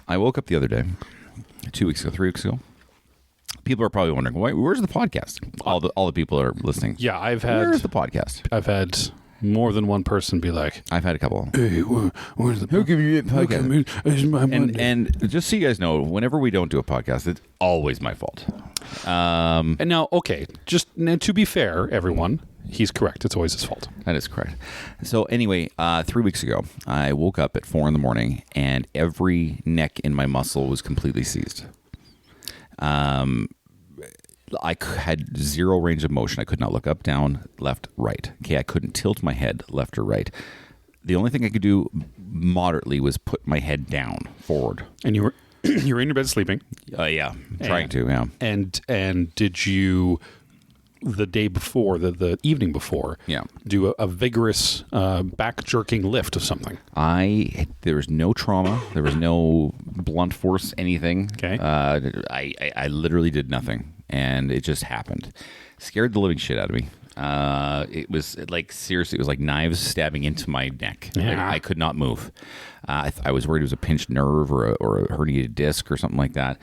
I woke up the other day, 2 weeks ago, 3 weeks ago. People are probably wondering, where's the podcast? All the people are listening. Yeah, Where's the podcast? I've had more than one person be like, I've had a couple. "Hey, where's the Who give you a podcast? It's my Monday." And just so you guys know, whenever we don't do a podcast, it's always my fault. And now, okay, just now, to be fair, everyone, he's correct. It's always his fault. That is correct. So anyway, 3 weeks ago, I woke up at 4 a.m, and every neck in my muscle was completely seized. I had zero range of motion. I could not look up, down, left, right. Okay, I couldn't tilt my head left or right. The only thing I could do moderately was put my head down, forward. And you were in your bed sleeping. Yeah, trying to. Yeah. And did you, the day before, the evening before, do a vigorous back jerking lift of something? There was no trauma. There was no blunt force anything. Okay. I literally did nothing, and it just happened. Scared the living shit out of me. It was like, seriously, it was like knives stabbing into my neck. Yeah. Like, I could not move. I was worried it was a pinched nerve or a herniated disc or something like that.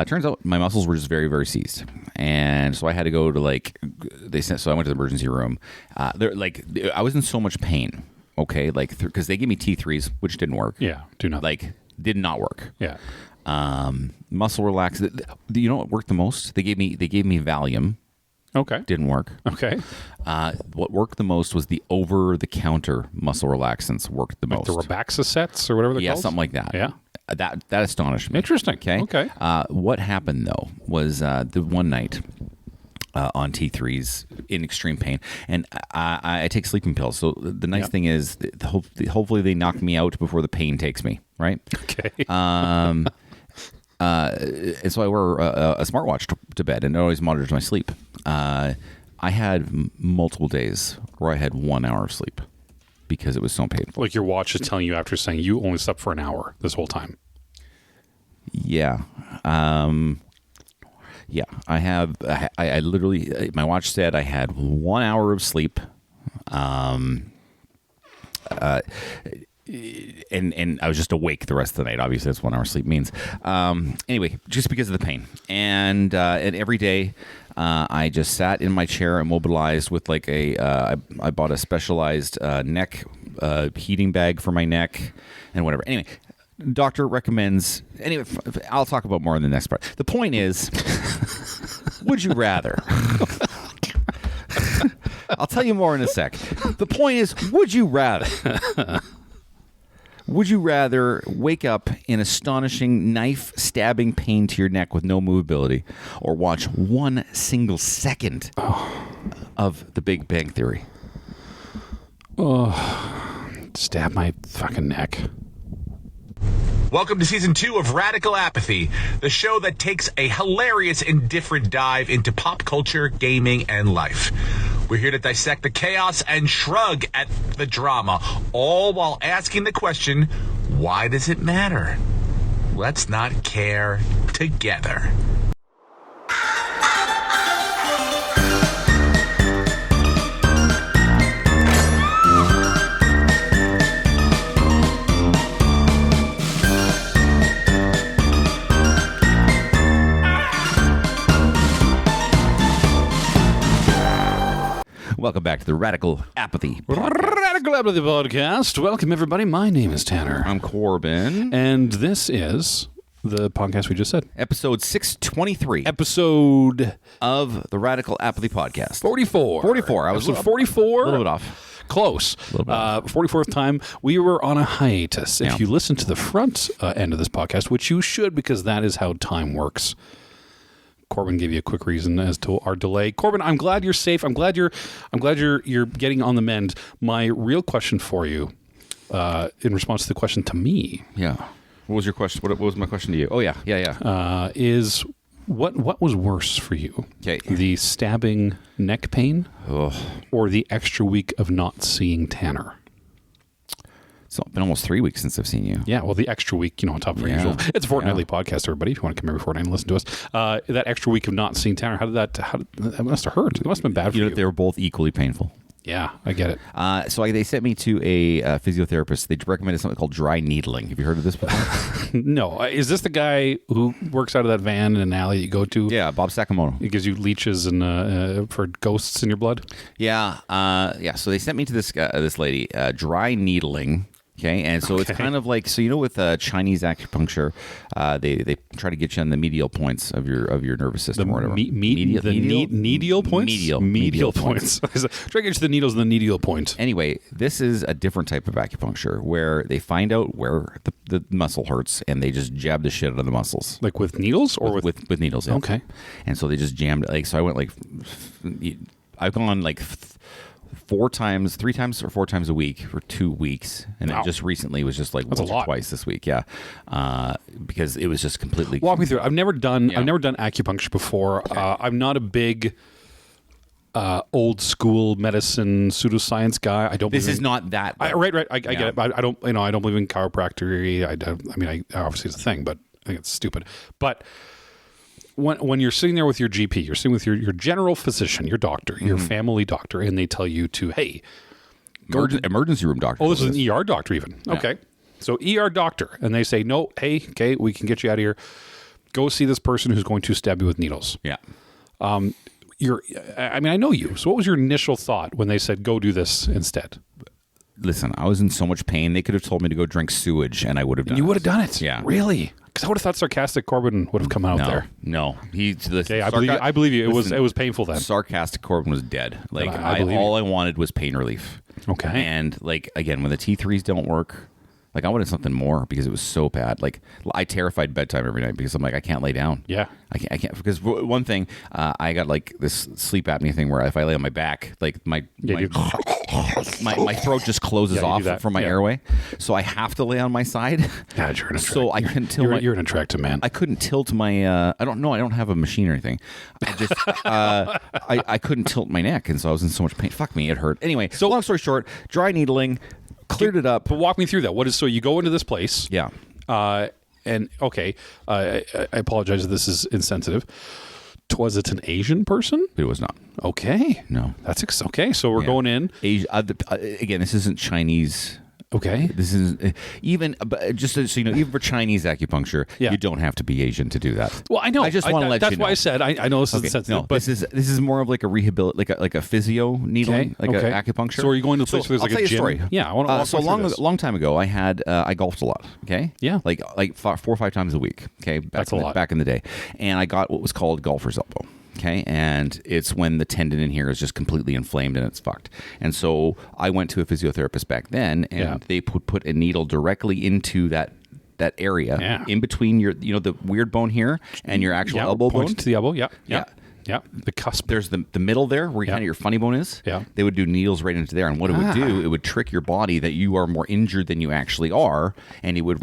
Turns out my muscles were just very, very seized. And so I had to go to so I went to the emergency room. I was in so much pain. Okay. Because they gave me T3s, which didn't work. Yeah. Do nothing. Did not work. Yeah. Muscle relax. You know what worked the most? They gave me Valium. Okay. Didn't work. Okay. What worked the most was the over-the-counter muscle relaxants worked the most. The Robaxa sets or whatever they're called? Yeah, something like that. Yeah. That astonished me. Interesting. Okay. What happened, though, was the one night on T3s in extreme pain, and I take sleeping pills. So the nice thing is, hopefully they knock me out before the pain takes me, right? Okay. And so I wear a smartwatch to bed, and it always monitors my sleep. I had multiple days where I had 1 hour of sleep because it was so painful. Like your watch is telling you after saying you only slept for an hour this whole time. Yeah. Yeah. I literally, my watch said I had 1 hour of sleep. And I was just awake the rest of the night. Obviously, that's 1 hour sleep means. Anyway, just because of the pain. And every day, I just sat in my chair, immobilized with I bought a specialized neck heating bag for my neck and whatever. Anyway, doctor recommends. Anyway, I'll talk about more in the next part. The point is, would you rather? I'll tell you more in a sec. The point is, would you rather? Would you rather wake up in astonishing knife-stabbing pain to your neck with no movability, or watch 1 single second of The Big Bang Theory? Oh, stab my fucking neck. Welcome to Season 2 of Radical Apathy, the show that takes a hilarious and different dive into pop culture, gaming, and life. We're here to dissect the chaos and shrug at the drama, all while asking the question, why does it matter? Let's not care together. Welcome back to the Radical Apathy Podcast. Radical Apathy Podcast. Welcome, everybody. My name is Tanner. I'm Corbyn. And this is the podcast we just said. Episode 623. Episode of the Radical Apathy Podcast. 44. 44. I was Episode 44. A little bit off. Close. 44th time. We were on a hiatus. If you listen to the front end of this podcast, which you should, because that is how time works. Corbyn gave you a quick reason as to our delay. Corbyn, I'm glad you're safe. I'm glad you're getting on the mend. My real question for you, in response to the question to me, what was your question? What was my question to you? Oh yeah. Is what was worse for you? Okay, the stabbing neck pain, or the extra week of not seeing Tanner? It's been almost 3 weeks since I've seen you. Yeah, well, the extra week, on top of our usual. It's a fortnightly podcast, everybody. If you want to come every fortnight and listen to us, that extra week of not seeing Tanner, that must have hurt. It must have been bad for you. They were both equally painful. Yeah, I get it. So they sent me to a physiotherapist. They recommended something called dry needling. Have you heard of this before? No. Is this the guy who works out of that van in an alley you go to? Yeah, Bob Sakamoto. He gives you leeches and for ghosts in your blood? Yeah. So they sent me to this lady, dry needling. Okay, and so it's kind of like, so with Chinese acupuncture, they try to get you on the medial points of your nervous system or whatever. Medial points? Medial points. Try to get you to the needles and the medial point. Anyway, this is a different type of acupuncture where they find out where the muscle hurts and they just jab the shit out of the muscles. Like with needles or with needles? Yeah. Okay. And so they just jammed so I went I've gone three times or four times a week for 2 weeks, and then just recently was just once or twice this week. Yeah, because it was just completely. Walk me through it. I've never done acupuncture before. Okay. I'm not a big old school medicine pseudoscience guy. I don't. This is not that. Right. I get it. I don't. I don't believe in chiropractic. Obviously it's a thing, but I think it's stupid. But when you're sitting there with your GP, you're sitting with your general physician, your doctor, your family doctor, and they tell you to, hey, emergency room doctor. Oh, this is an ER doctor even. Yeah. Okay. So ER doctor. And they say, no, hey, okay, we can get you out of here. Go see this person who's going to stab you with needles. Yeah. I know you. So what was your initial thought when they said, go do this instead? Listen, I was in so much pain. They could have told me to go drink sewage, and I would have done it. You would have done it? Yeah. Really? Because I would have thought sarcastic Corbyn would have come out there. No. I believe you. It was painful then. Sarcastic Corbyn was dead. I wanted was pain relief. Okay. And again, when the T3s don't work, I wanted something more because it was so bad. I terrified bedtime every night because I'm I can't lay down. Yeah. I can't because one thing, I got this sleep apnea thing where if I lay on my back, my throat just closes off from my airway. So I have to lay on my side. God, you're so I couldn't tilt. You're an attractive man. I couldn't tilt my. I don't know. I don't have a machine or anything. I just I couldn't tilt my neck, and so I was in so much pain. Fuck me, it hurt. Anyway, so long story short, dry needling. Cleared it up. But walk me through that. So you go into this place. Yeah. And okay, I apologize if this is insensitive. Was it an Asian person? It was not. Okay. No. That's okay. So we're going in. Again, this isn't Chinese. Okay. This is even just so you know, even for Chinese acupuncture, you don't have to be Asian to do that. Well, I know. I just want to let you know. That's why I said I know this is insensitive. No, but this is more of a like a physio needling, a acupuncture. So are you going to a place where there's a gym? Story. Yeah, I want to. So long time ago, I had I golfed a lot. Okay. Yeah. Like 4 or 5 times a week. Okay. That's a lot. Back in the day, and I got what was called golfer's elbow. Okay, and it's when the tendon in here is just completely inflamed and it's fucked. And so I went to a physiotherapist back then, and they put a needle directly into that area in between your the weird bone here and your actual elbow bone to the elbow. Yeah. The cusp. There's the middle there where kind of your funny bone is. Yeah. They would do needles right into there. And what it would do, it would trick your body that you are more injured than you actually are. And it would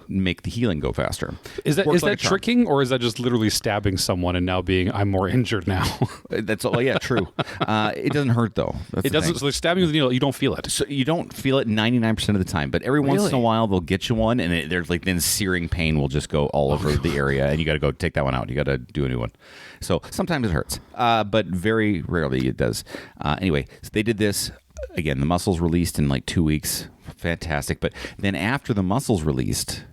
make the healing go faster. Is that tricking, or is that just literally stabbing someone and now I'm more injured now? That's all. Yeah, true. It doesn't hurt though. It doesn't. So stabbing with a needle, you don't feel it. So you don't feel it 99% of the time. But every once in a while, they'll get you one. And there's then searing pain will just go all over the area. And you got to go take that one out. You got to do a new one. So sometimes it hurts. But very rarely it does. Anyway, so they did this. Again, the muscles released in 2 weeks. Fantastic. But then after the muscles released,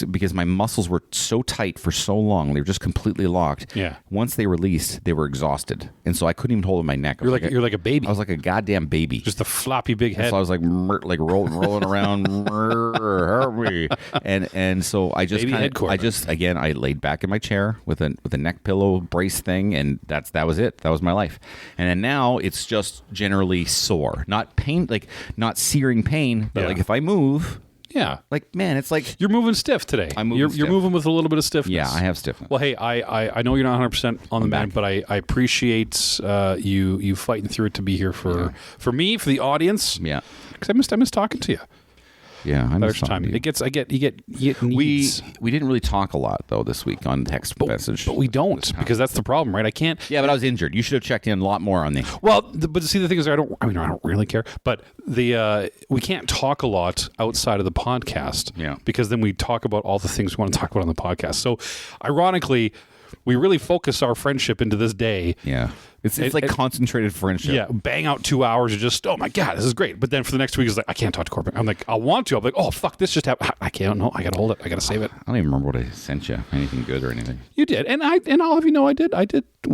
because my muscles were so tight for so long, they were just completely locked. Yeah. Once they released, they were exhausted. And so I couldn't even hold my neck. You're like a baby. I was like a goddamn baby. Just a floppy big head. So I was rolling around. Help me. And so I just I laid back in my chair with a neck pillow brace thing, and that was it. That was my life. And then now it's just generally sore. Not pain, not searing pain, but if I move. Yeah. Man, it's you're moving stiff today. I'm moving stiff. You're moving with a little bit of stiffness. Yeah, I have stiffness. Well, hey, I know you're not 100% on the man, but I appreciate you fighting through it to be here for me, for the audience. Yeah. Because I miss talking to you. Yeah, I miss time. You get needs. We didn't really talk a lot though this week on text message. But we don't, because that's the problem, right? I can't. Yeah, but I was injured. You should have checked in a lot more on me. Well, but see, the thing is, I don't really care. But we can't talk a lot outside of the podcast. Yeah. Because then we talk about all the things we want to talk about on the podcast. So, ironically, we really focus our friendship into this day. Yeah. It's like concentrated friendship. Yeah, bang out 2 hours and just, oh my God, this is great. But then for the next week, it's like, I can't talk to Corbyn. I'm like, I want to. I'm like, oh, fuck, this just happened. I can't. No, I got to hold it. I got to save it. I don't even remember what I sent you. Anything good or anything. You did. And I'll have you know, I did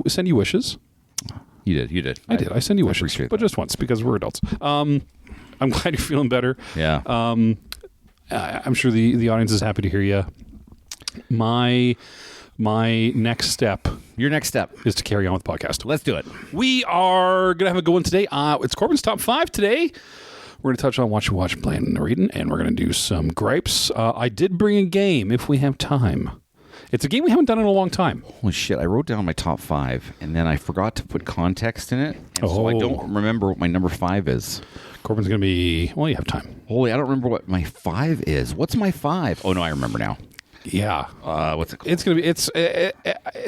send you wishes. You did. I did. I send you wishes. Appreciate but that. just once because we're adults. I'm glad you're feeling better. Yeah. I'm sure the audience is happy to hear you. My next step Your next step. is to carry on with the podcast. Let's do it. We are going to have a good one today. It's Corbyn's Top 5 today. We're going to touch on what you watch, playing, and reading, and we're going to do some gripes. I did bring a game if we have time. It's a game we haven't done in a long time. Holy shit, I wrote down my top 5, and then I forgot to put context in it, and so I don't remember what my number 5 is. Corbyn's going to be... Well, you have time. Holy, I don't remember what my 5 is. What's my 5? Oh, no, I remember now. Yeah. What's it called? It's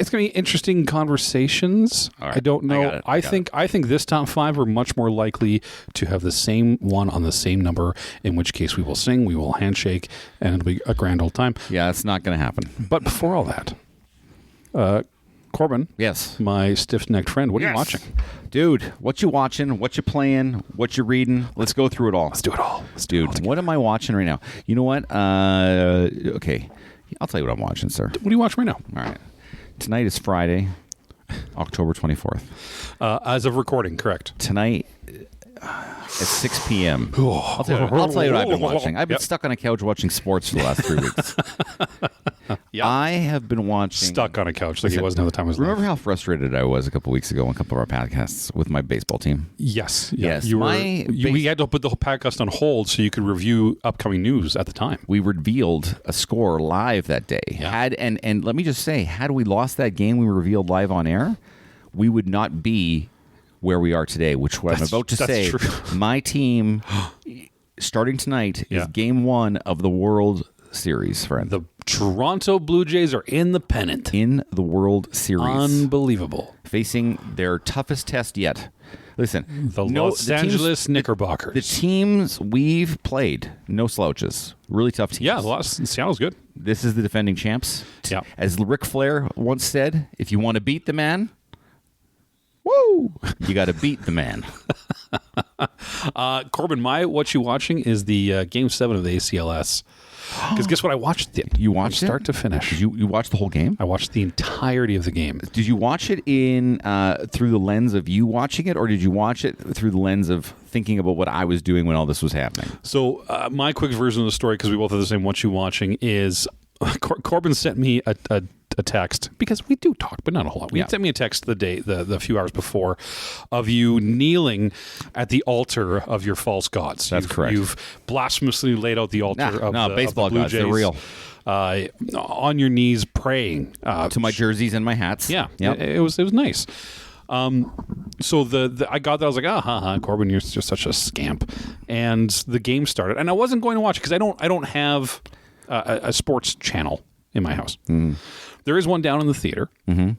gonna be interesting conversations. All right. I don't know. I think this top 5 are much more likely to have the same one on the same number. In which case, we will sing, we will handshake, and it'll be a grand old time. Yeah, it's not going to happen. But before all that, Corbyn, Yes. my stiff-necked friend, what are you watching? Dude, what you watching? What you playing? What you reading? Let's go through it all. Let's do it all. Dude, what am I watching right now? You know what? Okay. I'll tell you what I'm watching, sir. What do you watch right now? All right. Tonight is Friday, October 24th. As of recording, correct. Tonight at 6 p.m. I'll tell you what I've been watching. I've been stuck on a couch watching sports for the last 3 weeks. Yep. I have been watching... Stuck on a couch like he wasn't at the time of his Remember life. how frustrated I was a couple weeks ago on a couple of our podcasts with my baseball team? Yes. Yes. We had to put the whole podcast on hold so you could review upcoming news at the time. We revealed a score live that day. Yeah. And let me just say, had we lost that game we revealed live on air, we would not be where we are today, which what I'm about to say, true. my team, starting tonight, is game 1 of the World Series, friend. The Toronto Blue Jays are in the pennant. In the World Series. Unbelievable. Facing their toughest test yet. Listen. The Los Angeles Knickerbockers. The teams we've played, no slouches. Really tough teams. Yeah, Seattle's good. This is the defending champs. Yeah. As Ric Flair once said, if you want to beat the man, woo, you got to beat the man. Corbyn, what you watching is the Game 7 of the ACLS. Because guess what? I watched it. You watched from start to finish. Did you watch the whole game? I watched the entirety of the game. Did you watch it in through the lens of you watching it, or did you watch it through the lens of thinking about what I was doing when all this was happening? So my quick version of the story, because we both have the same what you watching, is Corbyn sent me a text, because we do talk, but not a whole lot. He sent me a text the few hours before, of you kneeling at the altar of your false gods. That's correct. You've blasphemously laid out the altar of the baseball Blue gods. Jays, They're real. On your knees praying To my jerseys and my hats. Yeah, Yep. it was nice. So I got that. I was like, Corbyn, you're just such a scamp. And the game started, and I wasn't going to watch it because I don't have a sports channel in my house. There is one down in the theater. Mm-hmm.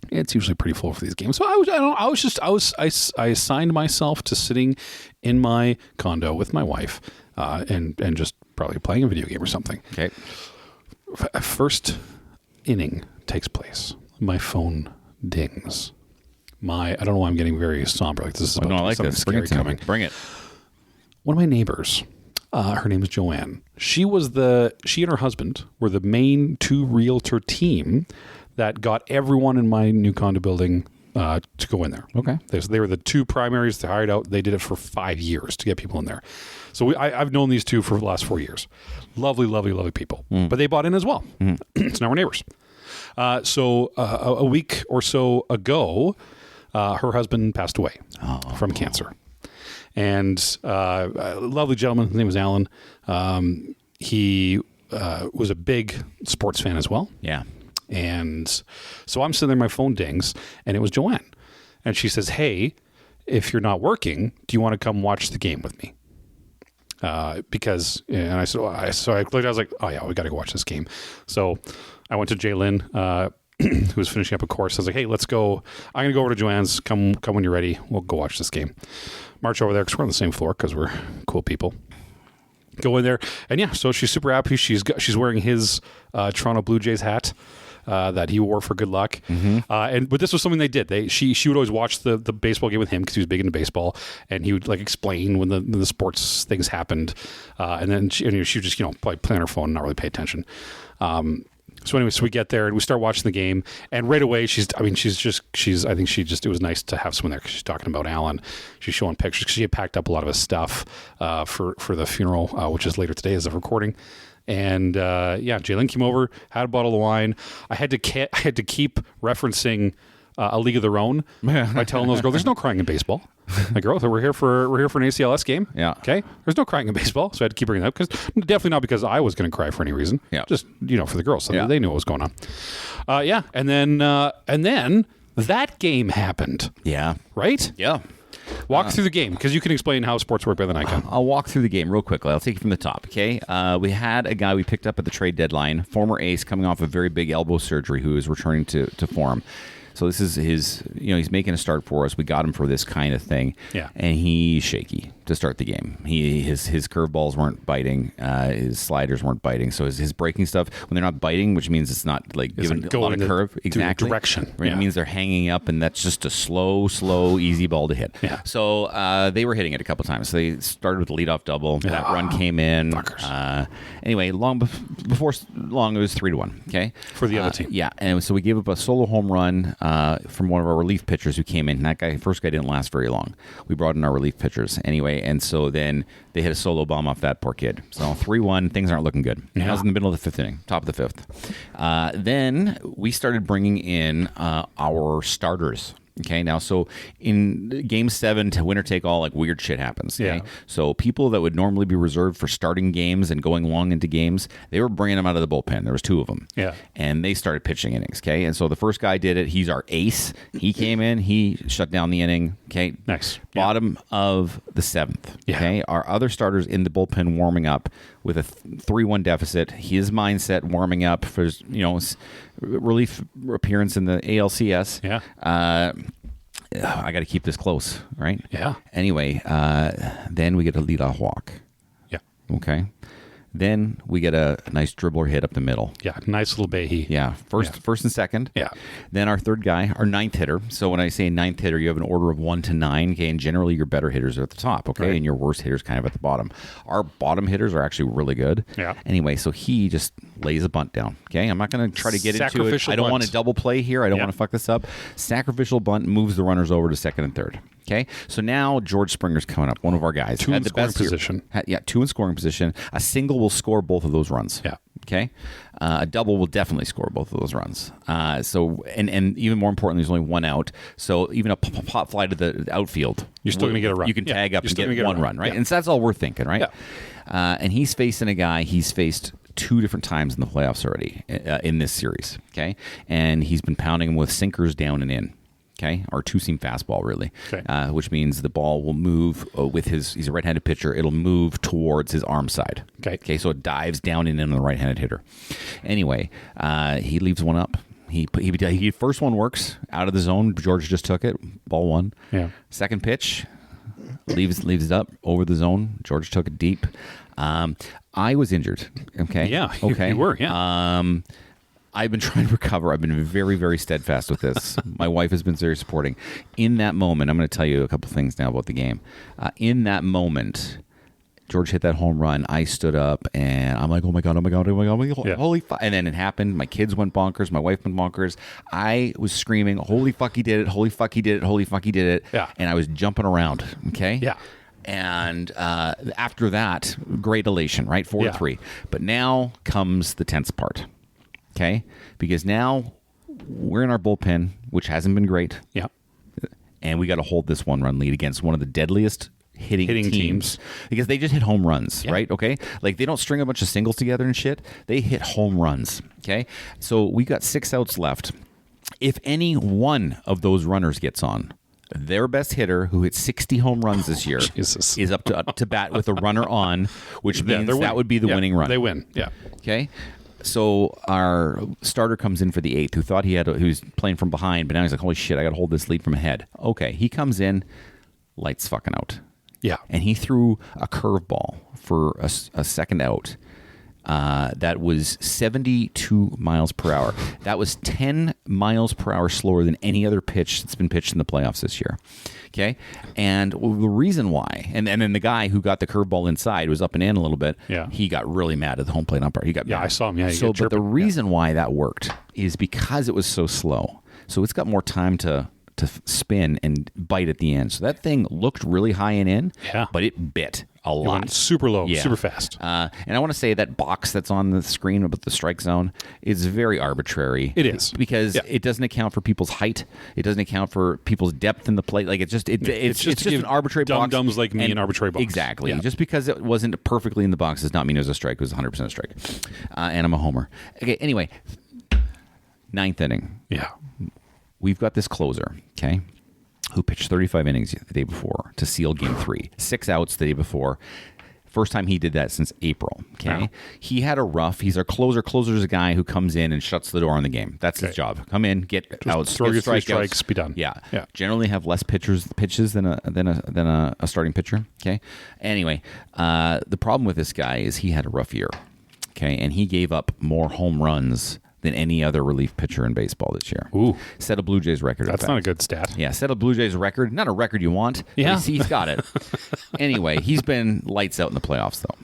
It's usually pretty full for these games. So I assigned myself to sitting in my condo with my wife and just probably playing a video game or something. Okay. First inning takes place. My phone dings. I don't know why I'm getting very somber. Like this is about I like something this. Bring scary it to coming. me. Bring it. One of my neighbors, her name is Joanne. She and her husband were the main 2 realtor team that got everyone in my new condo building to go in there. Okay. They were the 2 primaries they hired out. They did it for 5 years to get people in there. So I've known these 2 for the last 4 years. Lovely, lovely, lovely people. But they bought in as well. So now we're neighbors. So a week or so ago, her husband passed away from cancer. And a lovely gentleman, his name was Alan. He was a big sports fan as well. Yeah. And so I'm sitting there, my phone dings, and it was Joanne. And she says, hey, if you're not working, do you want to come watch the game with me? Because, and I said, so I looked, I was like, oh yeah, we got to go watch this game. So I went to Jay Lynn, who was finishing up a course. I was like, hey, let's go. I'm going to go over to Joanne's. Come when you're ready. We'll go watch this game. March over there because we're on the same floor because we're cool people. Go in there. And yeah, so she's super happy. She's wearing his Toronto Blue Jays hat. that he wore for good luck. But this was something they did. She would always watch the baseball game with him because he was big into baseball, and he would like explain when the sports things happened, and then she would just probably play on her phone and not really pay attention. So anyway, so we get there and we start watching the game, and right away it was nice to have someone there because she's talking about Alan. She's showing pictures because she had packed up a lot of his stuff for the funeral, which is later today as of recording. And Jaylin came over, had a bottle of wine. I had to keep referencing A League of Their Own by telling those girls, "There's no crying in baseball." Like, girls, we're here for an ACLS game. Yeah. Okay. There's no crying in baseball, so I had to keep bringing that up because definitely not because I was going to cry for any reason. Yeah. Just for the girls, so they knew what was going on. And then that game happened. Yeah. Right. Yeah. Walk through the game because you can explain how sports work better than I can. I'll walk through the game real quickly. I'll take you from the top, okay? We had a guy we picked up at the trade deadline, former ace coming off a very big elbow surgery who is returning to form. So this is his, he's making a start for us. We got him for this kind of thing. Yeah. And he's shaky to start the game. His curveballs weren't biting. His sliders weren't biting. So his breaking stuff, when they're not biting, which means it's not like giving a lot of curve. Exactly. Direction. Right? Yeah. It means they're hanging up, and that's just a slow, easy ball to hit. Yeah. So they were hitting it a couple times. So they started with a leadoff double. Yeah. That run came in. Anyway, before long, it was 3-1. Okay. For the other team. Yeah. And so we gave up a solo home run from one of our relief pitchers who came in. And that first guy didn't last very long. We brought in our relief pitchers anyway, and so then they hit a solo bomb off that poor kid. So 3-1, things aren't looking good. Yeah. That was in the middle of the fifth inning, top of the fifth. Then we started bringing in our starters. Okay, now, so in Game 7 to winner take all, like, weird shit happens. Okay? Yeah. So people that would normally be reserved for starting games and going long into games, they were bringing them out of the bullpen. There was 2 of them. Yeah. And they started pitching innings, okay? And so the first guy did it. He's our ace. He came in. He shut down the inning, okay? Nice. Bottom of the 7th, yeah. Okay? Our other starters in the bullpen warming up with a 3-1 deficit. His mindset warming up for his, relief appearance in the ALCS. Yeah. I got to keep this close, right? Yeah. Anyway, then we get a leadoff walk. Yeah. Okay. Then we get a nice dribbler hit up the middle. Yeah, nice little Behe. Yeah, first and second. Yeah. Then our third guy, our ninth hitter. So when I say ninth hitter, you have an order of 1 to 9. Okay, and generally your better hitters are at the top. Okay, right. And your worst hitters kind of at the bottom. Our bottom hitters are actually really good. Yeah. Anyway, so he just lays a bunt down. Okay, I'm not going to try to get into it. I don't want to double play here. I don't want to fuck this up. Sacrificial bunt moves the runners over to second and third. Okay, so now George Springer's coming up, one of our guys. 2 in scoring position. 2 in scoring position. A single will score both of those runs. Yeah. Okay, a double will definitely score both of those runs. So even more importantly, there's only 1 out. So even a pop fly to the outfield, you're still going to get a run. You can tag up and get 1 run, right? Yeah. And so that's all we're thinking, right? Yeah. And he's facing a guy he's faced 2 different times in the playoffs already in this series. Okay, and he's been pounding him with sinkers down and in. Okay, or 2-seam fastball, really, okay. Which means the ball will move with he's a right-handed pitcher. It'll move towards his arm side. Okay, so it dives down and in on the right-handed hitter. Anyway, he leaves one up. He first one works out of the zone. George just took it. Ball 1. Yeah. Second pitch leaves it up over the zone. George took it deep. I was injured. Okay. Yeah. Okay. You were. Yeah. I've been trying to recover. I've been very, very steadfast with this. My wife has been very supporting. In that moment, I'm going to tell you a couple things now about the game. In that moment, George hit that home run. I stood up and I'm like, oh my God, yeah. holy fuck. And then it happened. My kids went bonkers. My wife went bonkers. I was screaming, holy fuck, he did it. Holy fuck, he did it. Holy fuck, he did it. Yeah. And I was jumping around. Okay. Yeah. And after that, great elation, right? 4-3. But now comes the tense part. Okay, because now we're in our bullpen, which hasn't been great. Yeah, and we got to hold this 1-run lead against one of the deadliest hitting teams because they just hit home runs, right? Okay, like they don't string a bunch of singles together and shit. They hit home runs. Okay, so we got 6 outs left. If any one of those runners gets on, their best hitter, who hit 60 home runs this year, is up to bat with a runner on, which means that would be the winning run. They win. Yeah. Okay. So our starter comes in for the 8th, who was playing from behind, but now he's like, holy shit, I got to hold this lead from ahead. Okay, he comes in, lights fucking out. Yeah. And he threw a curveball for a second out. that was 72 miles per hour. That was 10 miles per hour slower than any other pitch that's been pitched in the playoffs this year. Okay, and the reason why, and then the guy who got the curveball inside was up and in a little bit. Yeah. He got really mad at the home plate umpire. He got mad. I saw him. Yeah, so, but the reason why that worked is because it was so slow. So it's got more time to spin and bite at the end. So that thing looked really high and in, but it bit a lot. Went super low, super fast. And I want to say that box that's on the screen about the strike zone is very arbitrary. It is. Because it doesn't account for people's height. It doesn't account for people's depth in the plate. Like it's just an arbitrary box. Dum-dums like me, an arbitrary box. Exactly. Yeah. Just because it wasn't perfectly in the box does not mean it was a strike. It was 100% a strike. And I'm a homer. Okay, anyway, ninth inning. Yeah. We've got this closer, okay, who pitched 35 innings the day before to seal Game 3. 6 outs the day before. First time he did that since April, okay? Wow. He had a rough. He's our closer. Closer's a guy who comes in and shuts the door on the game. That's his job. Come in, get outs, throw get your 3 strikeouts. strikes, be done. Yeah. Yeah. Generally have less pitches than a starting pitcher, okay? Anyway, the problem with this guy is he had a rough year, okay? And he gave up more home runs than any other relief pitcher in baseball this year. Ooh. Set a Blue Jays record. That's not a good stat. Yeah, set a Blue Jays record. Not a record you want. Yeah. He's got it. Anyway, he's been lights out in the playoffs, though.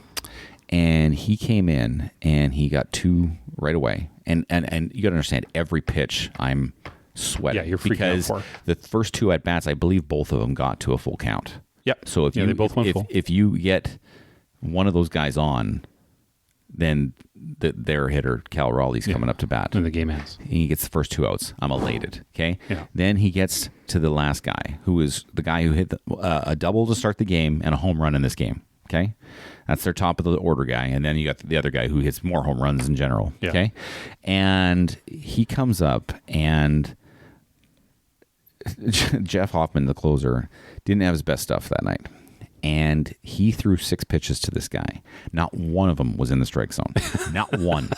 And he came in, and he got 2 right away. And you got to understand, every pitch I'm sweating. Yeah, you're freaking out for. The first 2 at-bats, I believe both of them got to a full count. Yep. So if they both went full. If you get one of those guys on, then their hitter, Cal Raleigh's coming up to bat. And the game ends. He gets the first 2 outs. I'm elated. Okay. Yeah. Then he gets to the last guy, who is the guy who hit a double to start the game and a home run in this game. Okay. That's their top of the order guy. And then you got the other guy who hits more home runs in general. Yeah. Okay. And he comes up, and Jeff Hoffman, the closer, didn't have his best stuff that night. And he threw 6 pitches to this guy. Not one of them was in the strike zone. Not one.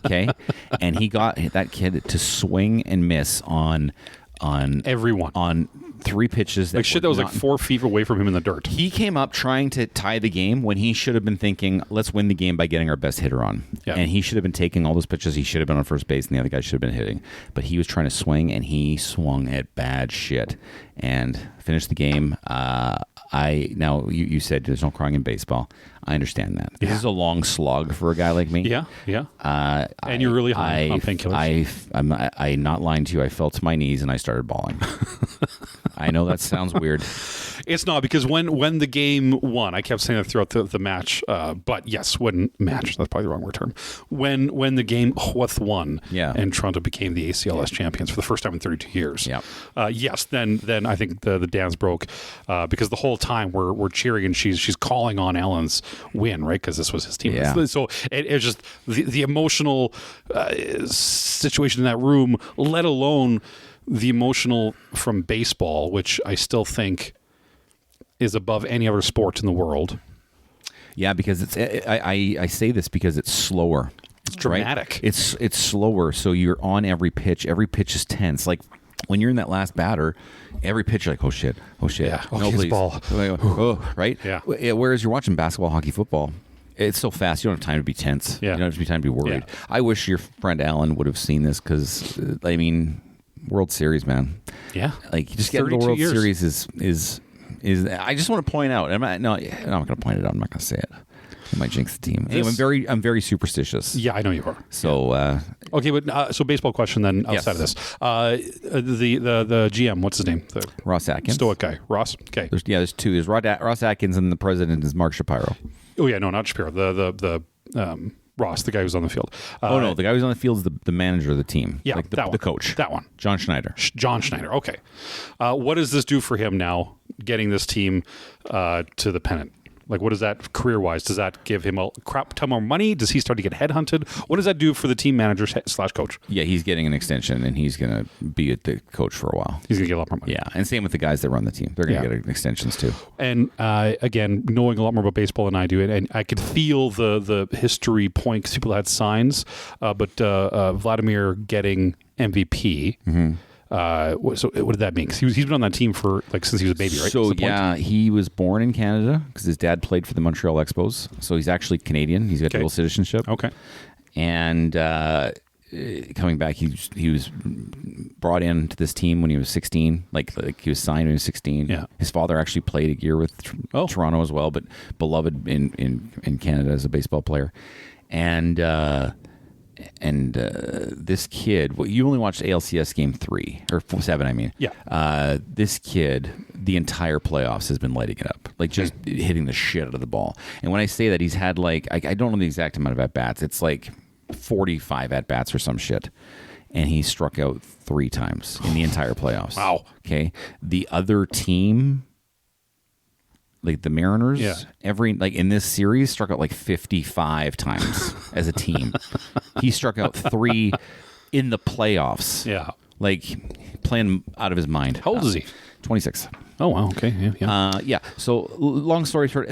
Okay? And he got that kid to swing and miss on everyone. On 3 pitches. Like shit that was like 4 feet away from him in the dirt. He came up trying to tie the game when he should have been thinking, let's win the game by getting our best hitter on. Yeah. And he should have been taking all those pitches. He should have been on first base, and the other guy should have been hitting. But he was trying to swing, and he swung at bad shit and finished the game. Now you said there's no crying in baseball. I understand that. This is a long slog for a guy like me. Yeah, yeah. And you're really high on painkillers. I'm not lying to you. I fell to my knees and I started bawling. I know that sounds weird. It's not, because when the game won, I kept saying that throughout the match, but yes, when match, that's probably the wrong word term. When the game won, and Toronto became the ACLS champions for the first time in 32 years. Yes, then I think the dams broke, because the whole time we're cheering, and she's calling on Allen's win, right? Because this was his team. Yeah. So it's just the emotional situation in that room, let alone the emotional from baseball, which I still think is above any other sport in the world. Yeah, because I say this because it's slower. It's dramatic. Right? It's slower, so you're on every pitch. Every pitch is tense. Like when you're in that last batter, every pitch you're like, oh shit. Yeah. No, please. Ball. Right? Yeah. Whereas you're watching basketball, hockey, football, it's so fast. You don't have time to be tense. Yeah. You don't have time to be worried. Yeah. I wish your friend Alan would have seen this, because I mean, World Series, man. Yeah. Like just getting the World Series is I just want to point out. I'm not going to point it out. I'm not going to say it. I might jinx the team. Anyway, I'm very superstitious. Yeah, I know you are. So okay, but so baseball question then outside of this. The GM, what's his name? Ross Atkins. Stoic guy. Ross. Okay. There's 2. There's Ross Atkins, and the president is Mark Shapiro. Oh yeah, no, not Shapiro. The Ross, the guy who's on the field. No, the guy who's on the field is the manager of the team. Yeah, like that one. The coach. That one. John Schneider. John Schneider. Okay. What does this do for him now, getting this team to the pennant? Like, what does that, career-wise, does that give him a crap ton more money? Does he start to get headhunted? What does that do for the team manager / coach? Yeah, he's getting an extension, and he's going to be the coach for a while. He's going to get a lot more money. Yeah, and same with the guys that run the team. They're going to get extensions, too. And, again, knowing a lot more about baseball than I do, and I could feel the history point, because people had signs, but Vladimir getting MVP So what did that mean? 'Cause he's been on that team for since he was a baby, right? So yeah, he was born in Canada because his dad played for the Montreal Expos. So he's actually Canadian. He's got dual citizenship. Okay. And coming back, he was brought into this team when he was 16. Like he was signed when he was 16. Yeah. His father actually played a year with Toronto as well, but beloved in Canada as a baseball player. And this kid, well, you only watched ALCS game 3 or 7, I mean. Yeah. This kid, the entire playoffs has been lighting it up, like just hitting the shit out of the ball. And when I say that, he's had I don't know the exact amount of at bats. It's like 45 at bats or some shit, and he struck out 3 times in the entire playoffs. Wow. Okay. The other team, like the Mariners, in this series struck out 55 times as a team. He struck out 3 in the playoffs. Yeah. Playing out of his mind. How old is he? 26. Oh wow. Okay. Yeah. So long story short,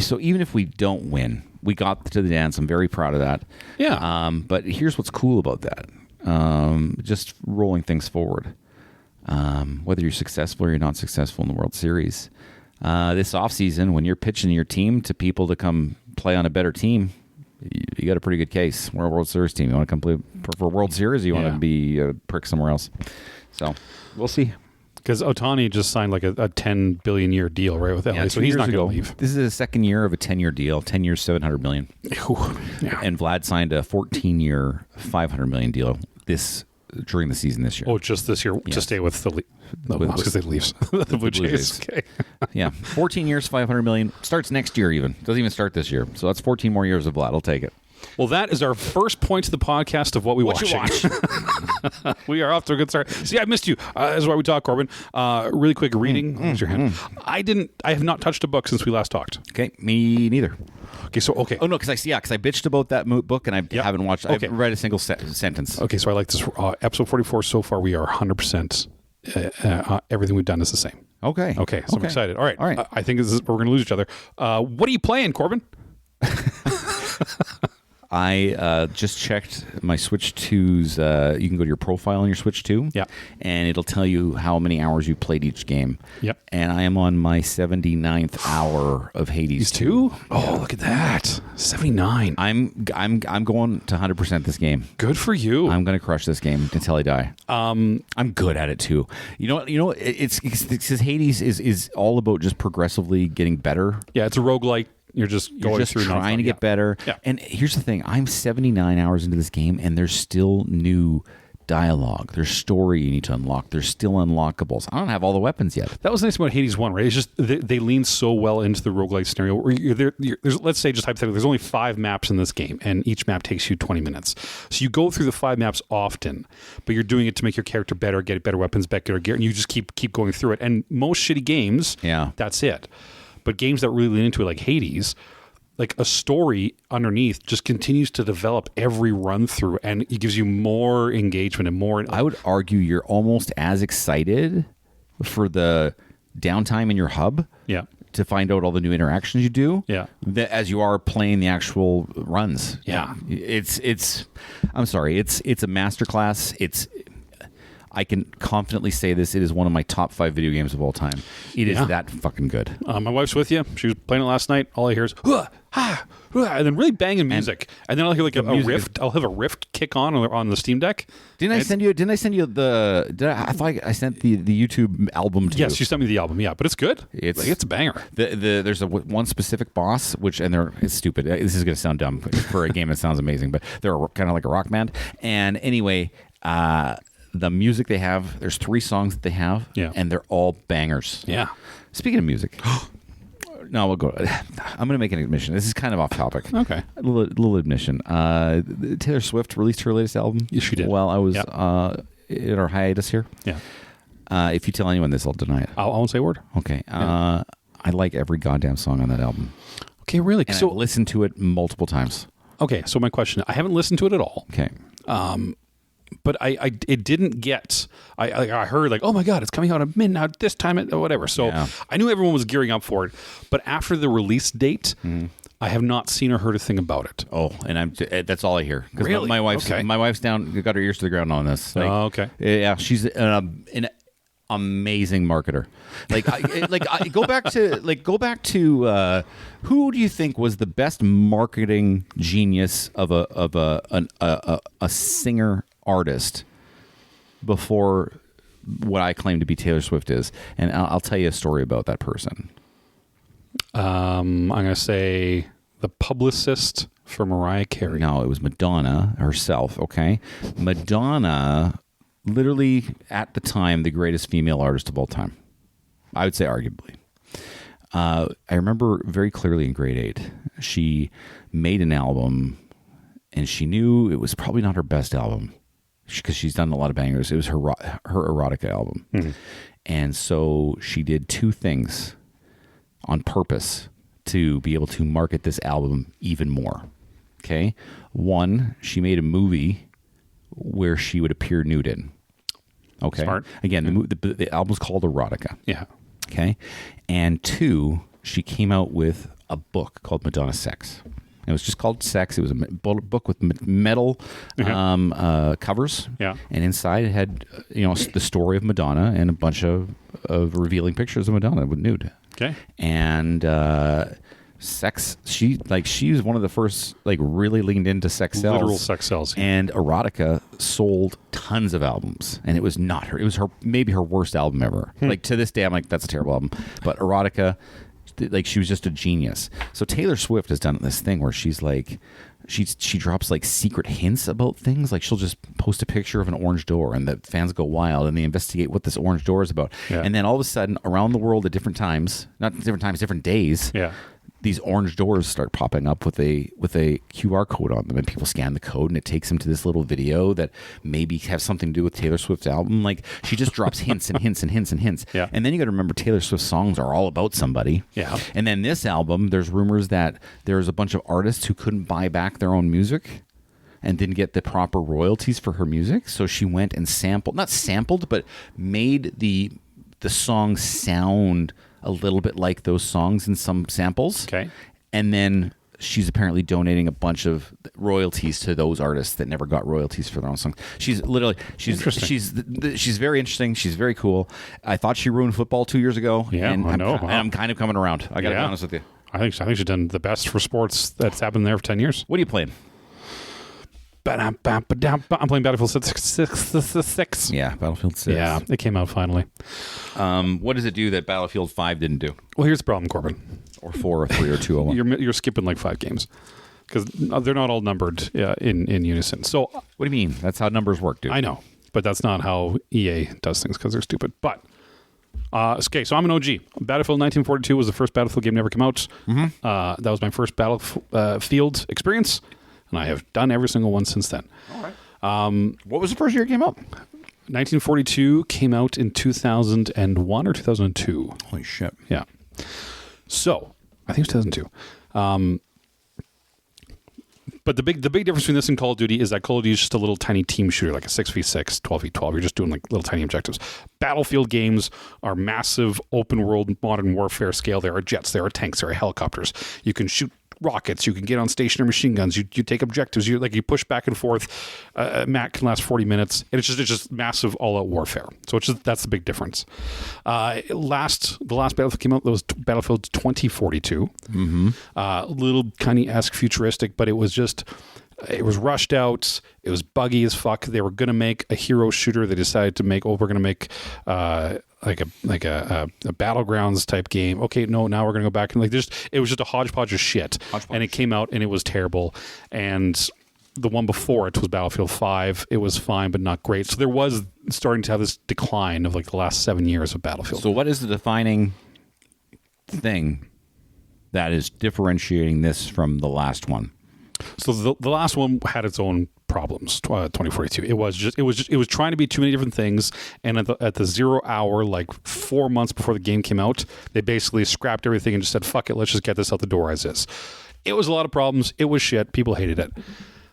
so even if we don't win, we got to the dance. I'm very proud of that. Yeah. But here's what's cool about that. Just rolling things forward. Whether you're successful or you're not successful in the World Series, this offseason, when you're pitching your team to people to come play on a better team, you got a pretty good case. We're a World Series team. You want to come play for World Series, or you want to be a prick somewhere else. So we'll see. Because Ohtani just signed a $10 billion year deal, right, with LA, so he's not going to leave. This is the second year of a 10-year deal, 10 years, $700 million. Yeah. And Vlad signed a 14-year, $500 million deal during the season this year. Oh, just this year to stay with the I was going to say the Leafs. The Blue Jays. Okay. Yeah, 14 years, $500 million. Starts next year even. Doesn't even start this year. So that's 14 more years of Vlad. I'll take it. Well, that is our first point to the podcast of what we watch. We are off to a good start. See, I missed you. That's why we talk, Corbyn. Really quick reading. Raise your hand. I have not touched a book since we last talked. Okay, me neither. Okay. Oh no, because I bitched about that book and I haven't watched. I haven't read a single sentence. Okay, so I like this. Episode 44 so far, we are 100%. Everything we've done is the same. Okay. So I'm excited. All right. I think we're going to lose each other. What are you playing, Corbyn? I just checked my Switch 2's. You can go to your profile on your Switch 2. Yeah. And it'll tell you how many hours you played each game. Yep. And I am on my 79th hour of Hades 2. Oh, look at that. 79. I'm going to 100% this game. Good for you. I'm going to crush this game until I die. I'm good at it too. You know it's Hades is all about just progressively getting better. Yeah, it's a roguelike. You're just through trying to get better. Yeah. And here's the thing. I'm 79 hours into this game, and there's still new dialogue. There's story you need to unlock. There's still unlockables. I don't have all the weapons yet. That was nice about Hades 1, right? It's just they lean so well into the roguelike scenario. Where there's, let's say, just hypothetically, there's only 5 maps in this game, and each map takes you 20 minutes. So you go through the 5 maps often, but you're doing it to make your character better, get better weapons, better gear, and you just keep going through it. And most shitty games, that's it. But games that really lean into it, like Hades, like a story underneath just continues to develop every run through, and it gives you more engagement and more. I would argue you're almost as excited for the downtime in your hub to find out all the new interactions you do as you are playing the actual runs. Yeah. I'm sorry, it's a masterclass. I can confidently say this. It is one of my top 5 video games of all time. It is that fucking good. My wife's with you. She was playing it last night. All I hear is and then really banging music, and then I'll hear like a rift. I'll have a rift kick on the Steam Deck. Didn't I send you the? I thought I sent the YouTube album to you. Yes, you sent me the album. Yeah, but it's good. It's a banger. There's one specific boss it's stupid. This is going to sound dumb for a game that sounds amazing, but they're kind of like a rock band. And anyway, the music they have, there's 3 songs that they have, and they're all bangers. Yeah. Speaking of music, no, we'll go. I'm going to make an admission. This is kind of off topic. Okay. A little admission. Taylor Swift released her latest album. Yes, she did. While I was in our hiatus here. Yeah. If you tell anyone this, I'll deny it. I won't say a word. Okay. I like every goddamn song on that album. Okay, really? And I've listened to it multiple times. Okay, so my question, I haven't listened to it at all. Okay. But it didn't get. I heard like, oh my god, it's coming out at midnight this time or whatever. So I knew everyone was gearing up for it. But after the release date, I have not seen or heard a thing about it. Oh, and that's all I hear. Because Really? my wife's Okay. my wife's got her ears to the ground on this. Like, Okay. Yeah, she's an amazing marketer. Go back to who do you think was the best marketing genius of a singer artist before what I claim to be Taylor Swift is? And I'll tell you a story about that person. I'm going to say the publicist for Mariah Carey. No, it was Madonna herself, okay? Madonna, literally at the time, the greatest female artist of all time. I would say arguably. I remember very clearly in grade 8, she made an album, and she knew it was probably not her best album because she's done a lot of bangers. It was her erotica album. Mm-hmm. And so she did 2 things on purpose to be able to market this album even more. Okay. 1, she made a movie where she would appear nude in. Okay. Smart. Again, the album's called Erotica. Yeah. Okay. And 2, she came out with a book called Madonna Sex. It was just called Sex. It was a book with metal covers. Yeah. And inside it had, the story of Madonna and a bunch of revealing pictures of Madonna with nude. Okay. And sex, she was one of the first really leaned into sex sells. Literal sex sells. Yeah. And Erotica sold tons of albums, and it was not her. It was maybe her worst album ever. To this day, I'm like, that's a terrible album. But Erotica, she was just a genius. So Taylor Swift has done this thing where she's she drops secret hints about things. She'll just post a picture of an orange door, and the fans go wild, and they investigate what this orange door is about. Yeah. And then all of a sudden, around the world at different times, different days. Yeah. These orange doors start popping up with a QR code on them, and people scan the code, and it takes them to this little video that maybe has something to do with Taylor Swift's album. She just drops hints and hints and hints and hints. Yeah. And then you got to remember Taylor Swift's songs are all about somebody. Yeah. And then this album, there's rumors that there's a bunch of artists who couldn't buy back their own music and didn't get the proper royalties for her music. So she went and but made the song sound a little bit like those songs in some samples. Okay. And then she's apparently donating a bunch of royalties to those artists that never got royalties for their own songs. She's very interesting. She's very cool. I thought she ruined football 2 years ago. Yeah, and I know. And I'm kind of coming around. I got to be honest with you. I think she's done the best for sports that's happened there for 10 years. What are you playing? I'm playing Battlefield 6. Yeah, Battlefield 6. Yeah, it came out finally. What does it do that Battlefield 5 didn't do? Well, here's the problem, Corbin. Or 4 or 3 or 2 or 1? You're skipping 5 games because they're not all numbered in unison. So what do you mean? That's how numbers work, dude. I know, but that's not how EA does things because they're stupid. But okay, so I'm an OG. Battlefield 1942 was the first Battlefield game to ever come out. Mm-hmm. That was my first Battlefield experience. And I have done every single one since then. All right. What was the first year it came out? 1942 came out in 2001 or 2002. Holy shit. Yeah. So, I think it's 2002. But the big difference between this and Call of Duty is that Call of Duty is just a little tiny team shooter, like a 6v6, 12v12. You're just doing little tiny objectives. Battlefield games are massive open world modern warfare scale. There are jets, there are tanks, there are helicopters. You can shoot rockets, you can get on stationary machine guns, you take objectives, you push back and forth. A map can last 40 minutes, and it's just massive all-out warfare. So that's the big difference. The last Battlefield came out, that was Battlefield 2042. Mm-hmm. Little tiny-esque futuristic, but it was rushed out. It was buggy as fuck. They were going to make a hero shooter. They decided to make, we're going to make like a Battlegrounds type game. Okay, no, now we're going to go back and it was just a hodgepodge of shit. And it came out and it was terrible. And the one before it was Battlefield 5. It was fine, but not great. So there was starting to have this decline of the last 7 years of Battlefield. So what is the defining thing that is differentiating this from the last one? So the last one had its own problems. 2042. It was trying to be too many different things, and at the 0 hour, 4 months before the game came out, they basically scrapped everything and just said, "Fuck it, let's just get this out the door as is." It was a lot of problems. It was shit. People hated it,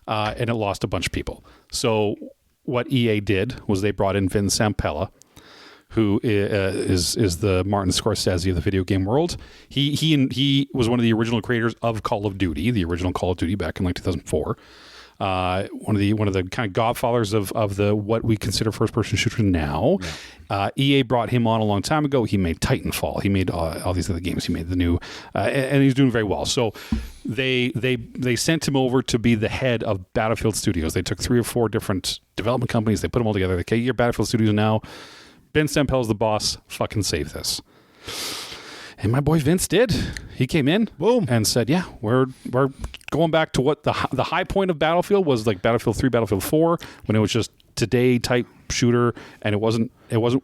and it lost a bunch of people. So what EA did was they brought in Vin Zampella, who is the Martin Scorsese of the video game world. He was one of the original creators of Call of Duty, the original Call of Duty back in like 2004. One of the kind of godfathers of the what we consider first person shooter now. Yeah. EA brought him on a long time ago. He made Titanfall. He made all these other games. He made the new, and he's doing very well. So they sent him over to be the head of Battlefield Studios. They took 3 or 4 different development companies. They put them all together. Okay, you're Battlefield Studios now. Ben Stempel's the boss. Fucking save this. And my boy Vince did. He came in, boom, and said, "Yeah, we're going back to what the high point of Battlefield was, like Battlefield 3, Battlefield 4, when it was just today type shooter, and it wasn't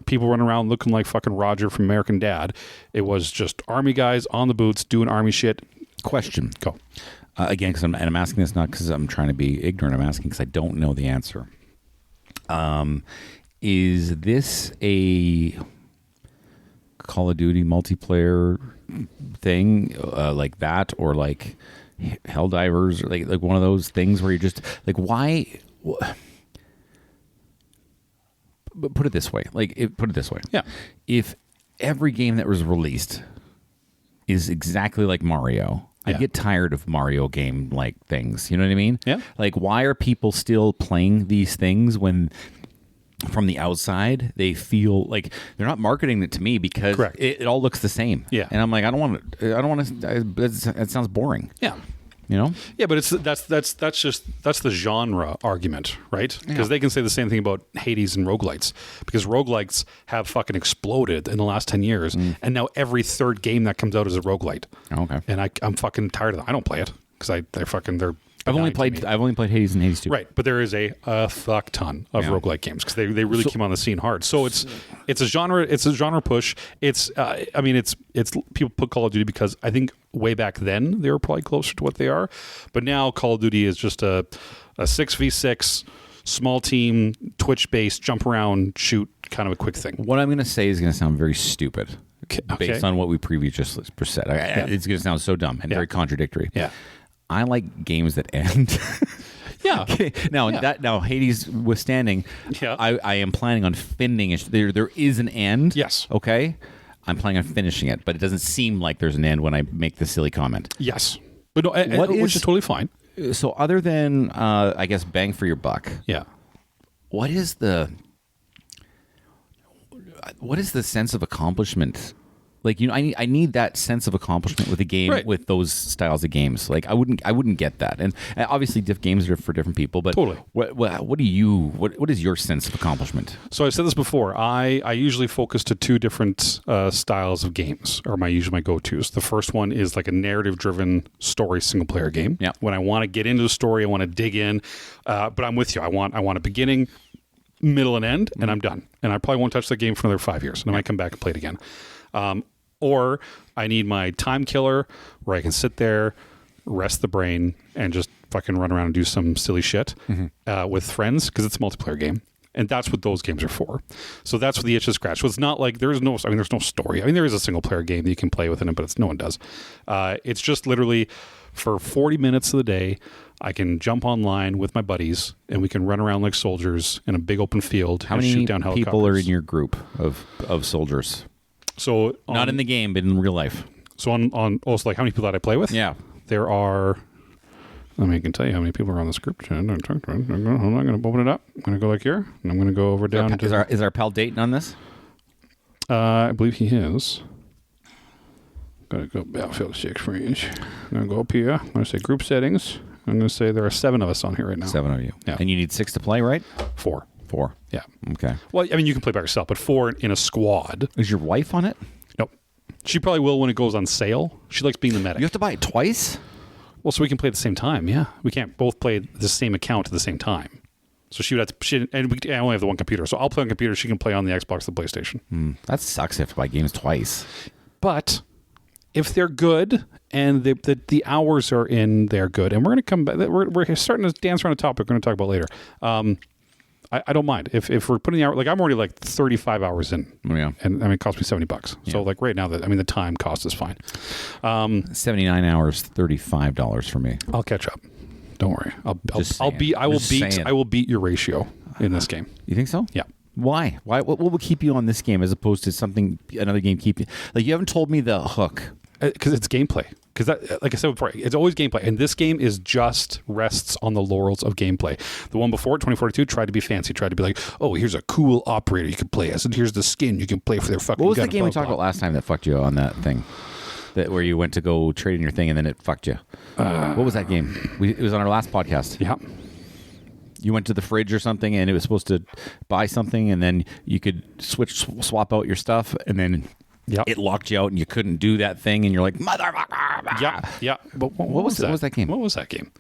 people running around looking like fucking Roger from American Dad. It was just army guys on the boots doing army shit." Question. Go. Again, because I'm asking this not because I'm trying to be ignorant. I'm asking because I don't know the answer. Is this a Call of Duty multiplayer thing like that, or like Helldivers, or like one of those things where you're just like, why? But put it this way, Yeah. If every game that was released is exactly like Mario, I get tired of Mario game like things. You know what I mean? Yeah. Like, why are people still playing these things when from the outside they feel like they're not marketing it to me because it all looks the same? Yeah. And I'm like, I don't want to. That sounds boring. Yeah. You know? Yeah, but that's the genre argument, right? Because they can say the same thing about Hades and roguelites, because roguelites have fucking exploded in the last 10 years, and now every third game that comes out is a roguelite. Okay. And I'm fucking tired of that. I don't play it because they're I've only played Hades and Hades 2. Right, but there is a fuck ton of roguelike games because they really came on the scene hard. So it's a genre push. It's people put Call of Duty because I think way back then they were probably closer to what they are, but now Call of Duty is just a 6v6 small team Twitch based jump around shoot kind of a quick thing. What I'm going to say is going to sound very stupid based on what we previously just said. It's going to sound so dumb and very contradictory. Yeah. I like games that end. Yeah. Okay. Now Hades withstanding, I am planning on finishing it. There is an end. Yes. Okay. I'm planning on finishing it, but it doesn't seem like there's an end when I make the silly comment. Yes. But no, which is totally fine. So other than I guess bang for your buck. Yeah. What is the sense of accomplishment? Like, you know, I need that sense of accomplishment with a game, with those styles of games. Like, I wouldn't get that. And obviously, games are for different people. But totally. What is your sense of accomplishment? So I've said this before. I usually focus to 2 different styles of games, or my go-tos. The first one is like a narrative-driven story single-player game. Yeah. When I want to get into the story, I want to dig in. But I'm with you. I want a beginning, middle, and end, and I'm done. And I probably won't touch the game for another 5 years, and I might come back and play it again. Or I need my time killer where I can sit there, rest the brain, and just fucking run around and do some silly shit with friends, because it's a multiplayer game. And that's what those games are for. So that's what the itch is scratched. So it's not like there's no story. I mean, there is a single player game that you can play within it, but no one does. It's just literally for 40 minutes of the day, I can jump online with my buddies and we can run around like soldiers in a big open field and shoot down helicopters. How many people are in your group of soldiers? So not in the game, but in real life. So so like how many people that I play with? Yeah. There are, I can tell you how many people are on this group chat. I'm not going to open it up. I'm going to go like here, and I'm going to go over down to... Is our pal Dayton on this? I believe he is. Got to go Battlefield 6 range. I'm going to go up here. I'm going to say group settings. I'm going to say there are 7 of us on here right now. 7 of you. Yeah. And you need 6 to play, right? 4. 4. Yeah. Okay. Well, I mean, you can play by yourself, but 4 in a squad. Is your wife on it? Nope. She probably will when it goes on sale. She likes being the medic. You have to buy it twice? Well, so we can play at the same time, yeah. We can't both play the same account at the same time. So she would have to, I only have the one computer. So I'll play on computer, she can play on the Xbox or the PlayStation. That sucks. You have to buy games twice. But if they're good and the hours are in, they're good. And we're going to come back. We're starting to dance around a topic we're going to talk about later. I don't mind if we're putting the hour, like I'm already like 35 hours in, yeah, and I mean it cost me $70. Yeah. So like right now the time cost is fine. 79 hours, $35 for me. I'll catch up. Don't worry. I will beat your ratio in this game. You think so? Yeah. Why? What will keep you on this game as opposed to another game keep you? Like, you haven't told me the hook. Because it's gameplay. Because, like I said before, it's always gameplay. And this game rests on the laurels of gameplay. The one before, 2042, tried to be fancy, tried to be like, oh, here's a cool operator you can play as, and here's the skin you can play for their fucking gun. What was the game we talked about last time that fucked you on that thing? Where you went to go trade in your thing and then it fucked you? What was that game? It was on our last podcast. Yeah. You went to the fridge or something and it was supposed to buy something and then you could swap out your stuff and then... Yep. It locked you out and you couldn't do that thing and you're like, motherfucker. Yeah. But what was that? What was that game? What was that game?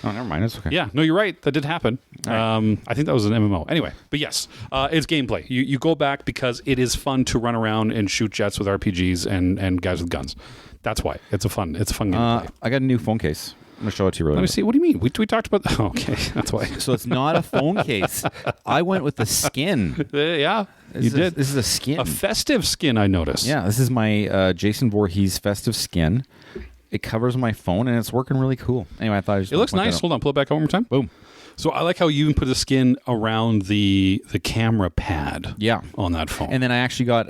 Oh, never mind. It's okay. Yeah. No, you're right. That did happen. Right. I think that was an MMO. Anyway, but yes, it's gameplay. You go back because it is fun to run around and shoot jets with RPGs and guys with guns. That's why. It's a fun game to play. I got a new phone case. I'm going to show it to you really Let me see. What do you mean? We talked about that. Oh, okay. That's why. So it's not a phone case. I went with the skin. Yeah. You did. This is a skin. A festive skin, I noticed. Yeah, this is my Jason Voorhees festive skin. It covers my phone, and it's working really cool. Anyway, I thought it looks nice. Hold on, pull it back one more time. Boom. So I like how you even put the skin around the camera pad. Yeah. On that phone. And then I actually got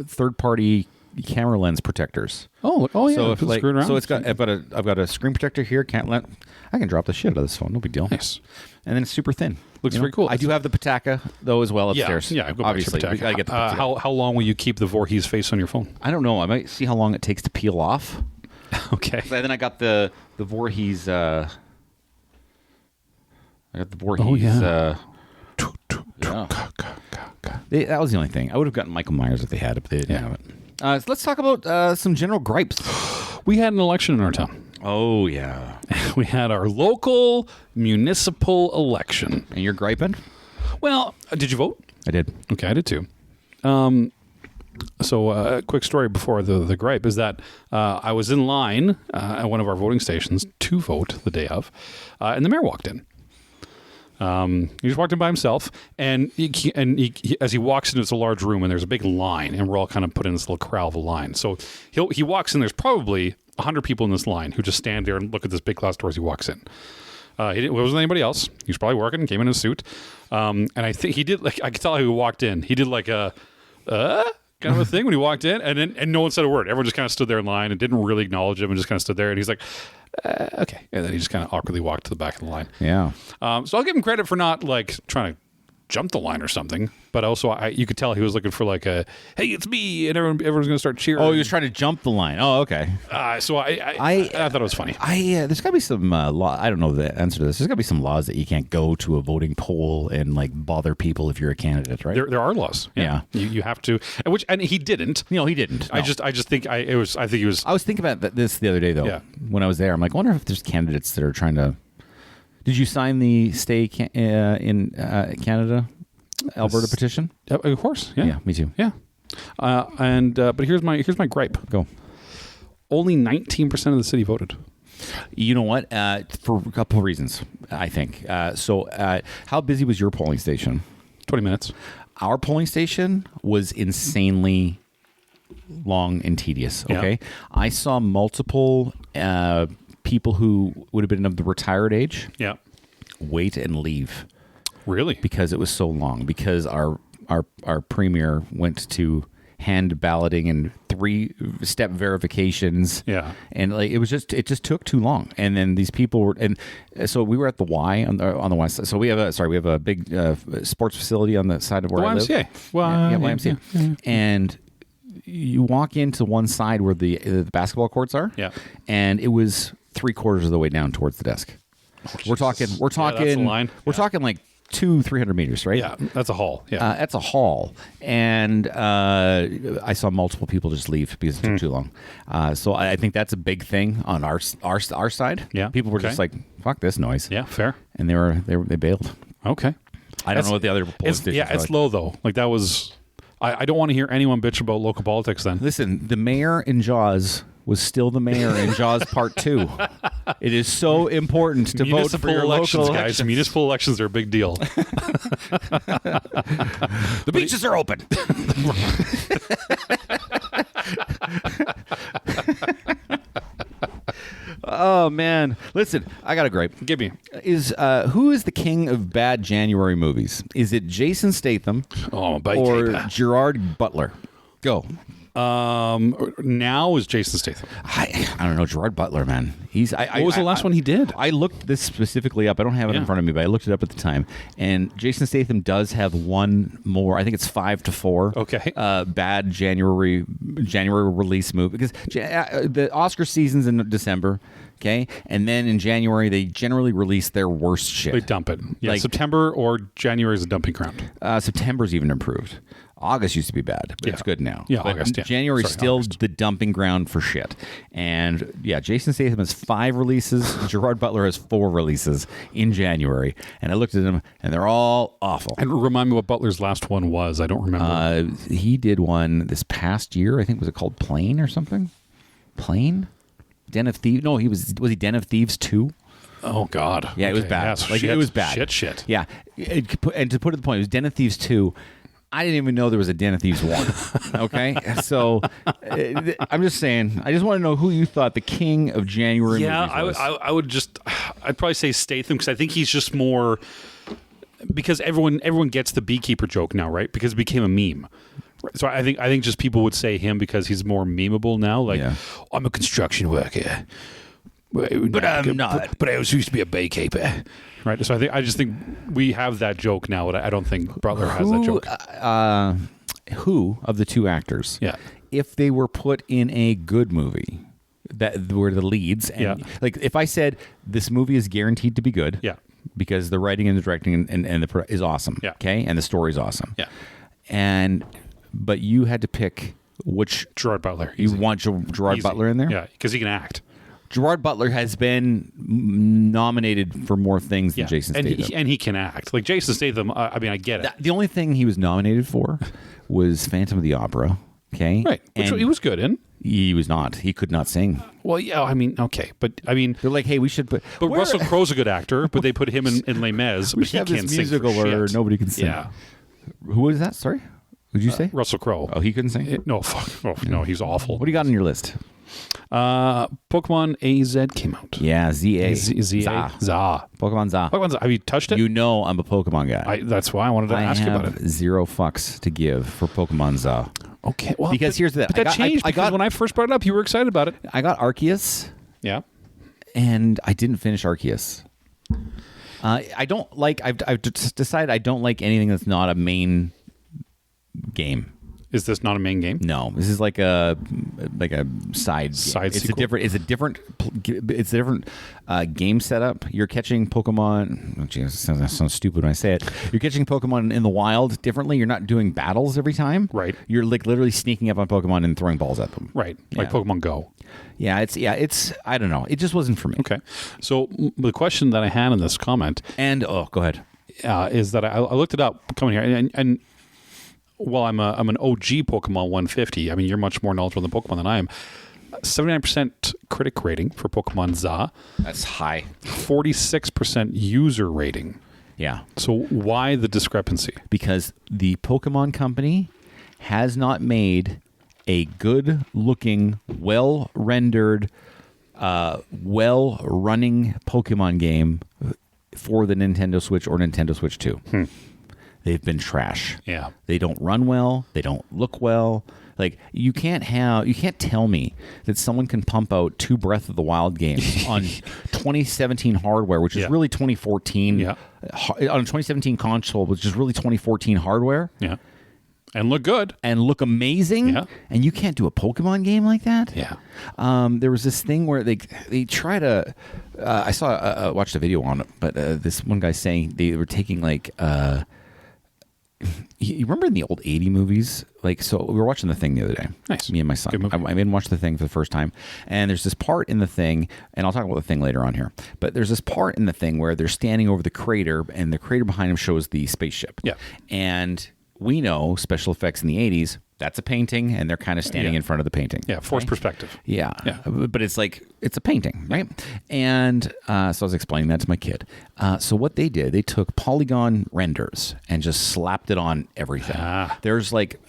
third-party camera lens protectors. Oh yeah. So I've got a screen protector here. I can drop the shit out of this phone. No big deal. Nice. And then it's super thin. Looks very cool. I do have the Pataka though as well upstairs. Yeah. Go back obviously. to Pataka. Get the how long will you keep the Voorhees face on your phone? I don't know. I might see how long it takes to peel off. Okay. And then I got the Voorhees. I got the Voorhees. Oh yeah. That was the only thing. I would have gotten Michael Myers if they had it, but they didn't have it. So let's talk about some general gripes. We had an election in our town. Oh, yeah. We had our local municipal election. And you're griping? Well, did you vote? I did. Okay, I did too. So a quick story before the gripe is that I was in line at one of our voting stations to vote the day of, and the mayor walked in. He just walked in by himself, and as he walks into this large room, and there's a big line, and we're all kind of put in this little corral of a line. So he walks in. There's probably 100 people in this line who just stand there and look at this big glass door as he walks in. It wasn't anybody else. He was probably working. Came in a suit, and I think he did I could tell how he walked in. He did like a kind of a thing when he walked in, and no one said a word. Everyone just kind of stood there in line and didn't really acknowledge him, and just kind of stood there. And he's like, okay. And then he just kind of awkwardly walked to the back of the line. Yeah. So I'll give him credit for not like trying to jump the line or something, but also you could tell he was looking for like a, hey, it's me, and everyone's going to start cheering. Oh, he was trying to jump the line. Oh, okay. So I thought it was funny. There's got to be some law. I don't know the answer to this. There's got to be some laws that you can't go to a voting poll and like bother people if you're a candidate, right? There are laws. Yeah. You have to, and he didn't. No, he didn't. No. I just think I think he was. I was thinking about this the other day though. Yeah. When I was there, I'm like, I wonder if there's candidates that are trying to. Did you sign the stay in Canada? Alberta petition? Of course, yeah. Yeah, me too. Yeah. But here's my gripe. Go. Only 19% of the city voted. You know what? For a couple of reasons, I think. How busy was your polling station? 20 minutes. Our polling station was insanely long and tedious. Okay, yeah. I saw multiple people who would have been of the retired age. Yeah. Wait and leave. Really? Because it was so long. Because our premier went to hand balloting and 3-step verifications. Yeah. And like it just took too long. And then these people were, and so we were at the Y on the west side. So we have a big sports facility on the side of where I live. YMCA. YMCA. Yeah. And you walk into one side where the basketball courts are. Yeah. And it was 3/4 of the way down towards the desk. Oh, we're talking that's the line. We're talking like 200-300 meters, right? Yeah, that's a haul. Yeah, that's a haul, and I saw multiple people just leave because it took too long. So I think that's a big thing on our side. Yeah, people were just like, "Fuck this noise." Yeah, fair. And they bailed. Okay, I don't know what the other polling stations. Yeah, it's low though. Like that was. I don't want to hear anyone bitch about local politics. Then listen, the mayor in Jaws was still the mayor in Jaws Part 2. It is so important to vote for your elections, local guys. elections. Municipal elections are a big deal. The beaches are open. Oh man, listen, I got a gripe. Give me. Who is the king of bad January movies? Is it Jason Statham Oh, or Gerard Butler? Go. Now is Jason Statham. I don't know, Gerard Butler, man. What was the last one he did? I looked this specifically up. I don't have it in front of me, but I looked it up at the time. And Jason Statham does have one more. I think it's 5 to 4. Okay. Bad January release movie because the Oscar season's in December. Okay, and then in January they generally release their worst shit. They dump it. Yeah, Like- September or January is a dumping ground. September's even improved. August used to be bad, but it's good now. Yeah, But August, yeah. January's Sorry, still August. the dumping ground for shit. And yeah, Jason Statham has 5 releases. Gerard Butler has 4 releases in January. And I looked at them, and they're all awful. And remind me what Butler's last one was. I don't remember. He did one this past year. I think was it called Plane or something? Plane? Den of Thieves? No, was he Den of Thieves 2? Oh God. Yeah, it was Okay, bad. yes, Like shit, it was bad. Shit. Yeah, and to put it to the point, it was Den of Thieves 2. I didn't even know there was a Den of Thieves 1. Okay, so I'm just saying. I just want to know who you thought the king of January Yeah, movies was. I would just. I'd probably say Statham because I think he's just more. Because everyone gets the beekeeper joke now, right? Because it became a meme. So I think just people would say him because he's more memeable now. Like, Yeah. I'm a construction worker, but I'm not. But I also used to be a beekeeper, right? So I just think we have that joke now. But I don't think Butler has that joke. Who of the 2 actors? Yeah. If they were put in a good movie, that were the leads, and Yeah. like if I said this movie is guaranteed to be good, Yeah. because the writing and the directing and is awesome, Yeah. okay, and the story's awesome, Yeah. but you had to pick which Gerard Butler. you want Gerard Easy. Butler in there. Yeah, because he can act. Gerard Butler has been nominated for more things than Jason and Statham. he can act. Like Jason Statham. I mean, I get it. The only thing he was nominated for was Phantom of the Opera. Okay, Right, which And he was good in. He was not. He could not sing. Well, yeah, I mean, okay, but I mean, They're like, hey, we should put. but where- Russell Crowe's a good actor, but they put him in Les Mis, we but should he have can't this sing musical for where shit. nobody can sing. Yeah, Who was that? Sorry, what did you say? Russell Crowe. Oh, he couldn't sing. No, fuck. Oh, no, he's awful. What do you got on your list? Pokemon AZ came out. Yeah, ZA. ZA. Za. Pokemon Za. Pokemon Za. Have you touched it? You know I'm a Pokemon guy. That's why I wanted to I ask you about have it. 0 fucks to give for Pokemon Za. Okay, well, Because here's the- But that changed I because got- when I first brought it up, you were excited about it. I got Arceus, Yeah. and I didn't finish Arceus. I don't like. I've just decided I don't like anything that's not a main game. Is this not a main game? No, this is like a side Side game. sequel? It's a different game setup. You're catching Pokemon. Oh, geez, that sounds stupid when I say it. You're catching Pokemon in the wild differently. You're not doing battles every time. Right. You're like literally sneaking up on Pokemon and throwing balls at them. Right. Like Yeah. Pokemon Go. It's I don't know. It just wasn't for me. Okay. So the question that I had in this comment And go ahead. is that I looked it up coming here, and well, I'm an OG Pokemon 150. I mean, you're much more knowledgeable than Pokemon than I am. 79% critic rating for Pokemon Za, That's high. 46% user rating. Yeah. So why the discrepancy? Because the Pokemon Company has not made a good-looking, well-rendered, well-running Pokemon game for the Nintendo Switch or Nintendo Switch 2. They've been trash. Yeah. They don't run well. They don't look well. Like you can't tell me that someone can pump out 2 Breath of the Wild games on 2017 hardware, which is Yeah. really 2014. Yeah. On a 2017 console, which is really 2014 hardware. Yeah. And look good. And look amazing. Yeah. And you can't do a Pokemon game like that. Yeah. There was this thing where they try to. I watched a video on it, but this one guy saying they were taking like. You remember in the old 80 movies? Like, so we were watching The Thing the other day. Nice. Me and my son. Good movie. I made him watch The Thing for the first time. And there's this part in The Thing, and I'll talk about The Thing later on here. But there's this part in The Thing where they're standing over the crater, and the crater behind him shows the spaceship. Yeah. And we know special effects in the 80s, That's a painting, and they're kind of standing in front of the painting. Yeah, forced perspective. Yeah. But it's like, it's a painting, right? And so I was explaining that to my kid. So what they did, they took polygon renders and just slapped it on everything. There's like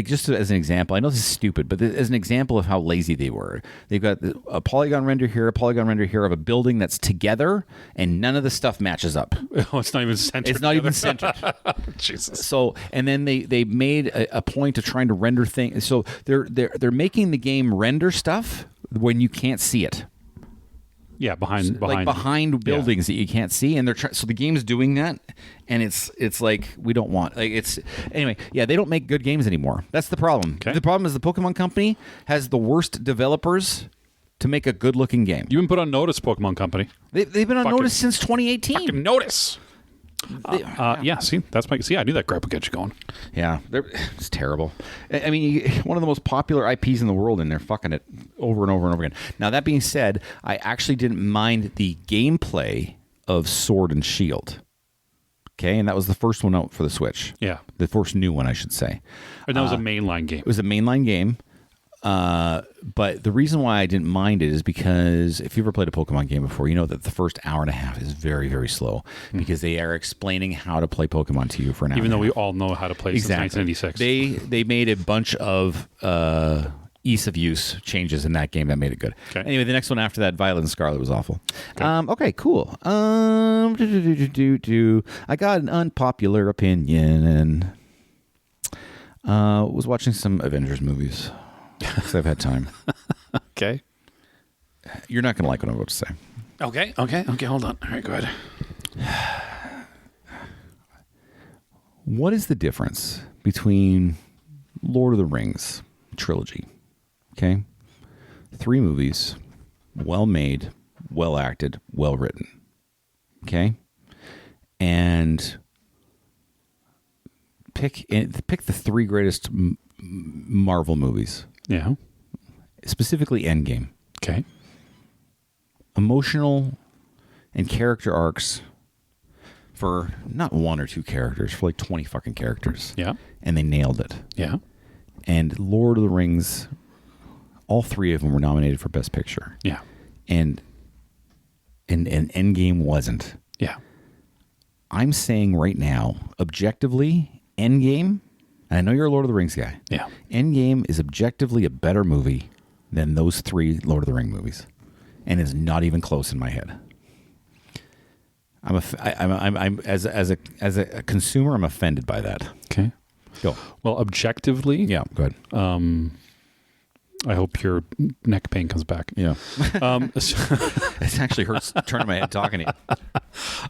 just as an example, I know this is stupid, but as an example of how lazy they were, they've got a polygon render here, a polygon render here of a building that's together, and none of the stuff matches up. Oh, it's not even centered. It's not even centered. Jesus. So, and then they made a point of trying to render things. So they're making the game render stuff when you can't see it. Yeah, behind buildings that you can't see, and so the game's doing that, and it's like we don't want anyway. Yeah, they don't make good games anymore. That's the problem. Okay. The problem is the Pokemon Company has the worst developers to make a good looking game. You've been put on notice, Pokemon Company. They've been on notice since 2018. Fucking notice. Yeah, see, I knew that gripe would get you going. Yeah, it's terrible. I mean, one of the most popular IPs in the world, and they're fucking it over and over and over again. Now, that being said, I actually didn't mind the gameplay of Sword and Shield. Okay, and that was the first one out for the Switch. Yeah. The first new one, I should say. And that was a mainline game. It was a mainline game. But the reason why I didn't mind it is because if you've ever played a Pokemon game before, you know that the first hour and a half is very, very slow because they are explaining how to play Pokemon to you for an hour. Even though we all know how to play since 1996. They made a bunch of ease of use changes in that game that made it good. Okay. Anyway, the next one after that, Violet and Scarlet, was awful. Okay, cool. I got an unpopular opinion and was watching some Avengers movies. Because I've had time. Okay. You're not going to like what I'm about to say. Okay, hold on. All right, go ahead. What is the difference between Lord of the Rings trilogy? Okay? 3 movies, well made, well acted, well written. Okay? And pick the 3 greatest Marvel movies. Yeah. Specifically Endgame. Okay. Emotional and character arcs for not 1 or 2 characters, for like 20 fucking characters. Yeah. And they nailed it. Yeah. And Lord of the Rings, all 3 of them were nominated for Best Picture. Yeah. And Endgame wasn't. Yeah. I'm saying right now, objectively, Endgame, I know you're a Lord of the Rings guy. Yeah. Endgame is objectively a better movie than those 3 Lord of the Rings movies, and it's not even close in my head. As a consumer, I'm offended by that. Okay. Go. Well, objectively, Yeah. Go ahead. I hope your neck pain comes back. Yeah. It actually hurts turning my head talking to you.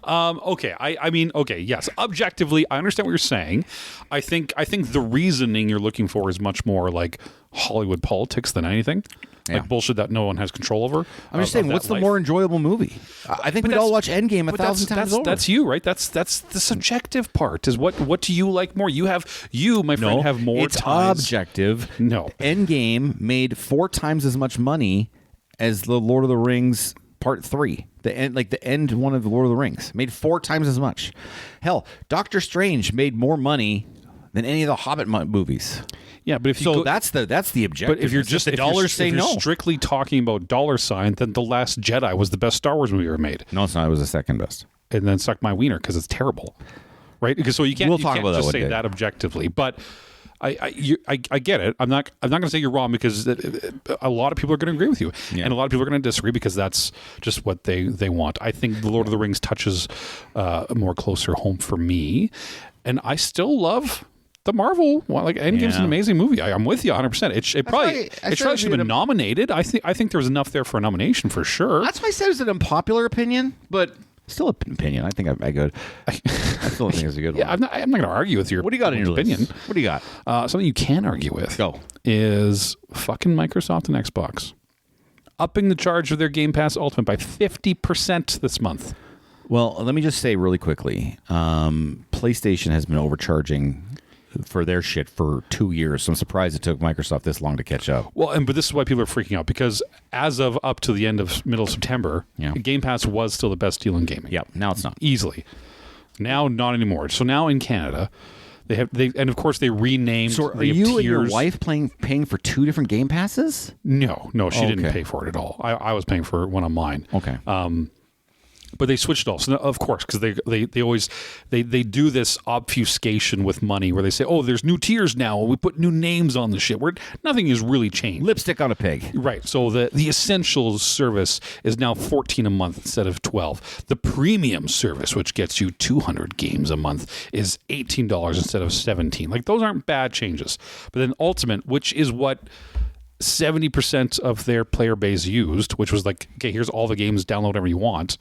Okay. I mean, okay. Yes. Objectively, I understand what you're saying. I think the reasoning you're looking for is much more like Hollywood politics than anything. Like bullshit that no one has control over. I'm just saying, what's the more enjoyable movie? I think we'd all watch Endgame 1,000 times over. That's you, right? That's the subjective part. Is what do you like more? You, my friend, have more. It's ties. objective. No. Endgame made 4 times as much money as the Lord of the Rings Part 3. The end one of the Lord of the Rings made 4 times as much. Hell, Doctor Strange made more money than any of the Hobbit movies. Yeah, but if you that's the objective. But if you're just the dollars say no, strictly talking about dollar sign, then The Last Jedi was the best Star Wars movie ever made. No, it's not. It was the second best. And then Suck My Wiener because it's terrible, right? Because so you can't. We'll you talk can't about just that say one day. that objectively, but. I get it. I'm not going to say you're wrong because a lot of people are going to agree with you, and a lot of people are going to disagree because that's just what they want. I think The Lord of the Rings touches more closer home for me, and I still love the Marvel one. Like Endgame's an amazing movie. I'm with you 100%. It probably should have been nominated. I think there's enough there for a nomination for sure. That's why I said it's an unpopular opinion, but still an opinion. I think I good. I still think it's a good one. I'm not going to argue with your. What do you got in your opinion? List? What do you got? Something you can argue with. Go. Is fucking Microsoft and Xbox upping the charge of their Game Pass Ultimate by 50% this month. Well, let me just say really quickly, PlayStation has been overcharging for their shit for 2 years, so I'm surprised it took Microsoft this long to catch up. Well, but this is why people are freaking out, because as of up to the end of middle of September, Game Pass was still the best deal in gaming. Yeah, now it's not. Easily. Now, not anymore. So now in Canada, And of course they renamed. So are you and your wife paying for 2 different Game Passes? No, she didn't pay for it at all. I was paying for one on mine. Okay. But they switched it all. So of course, because they always do this obfuscation with money where they say, oh, there's new tiers now. We put new names on the shit. Where nothing has really changed. Lipstick on a pig. Right. So the Essentials service is now $14 a month instead of $12. The Premium service, which gets you 200 games a month, is $18 instead of $17. Like, those aren't bad changes. But then Ultimate, which is what 70% of their player base used, which was like, okay, here's all the games, download whatever you want,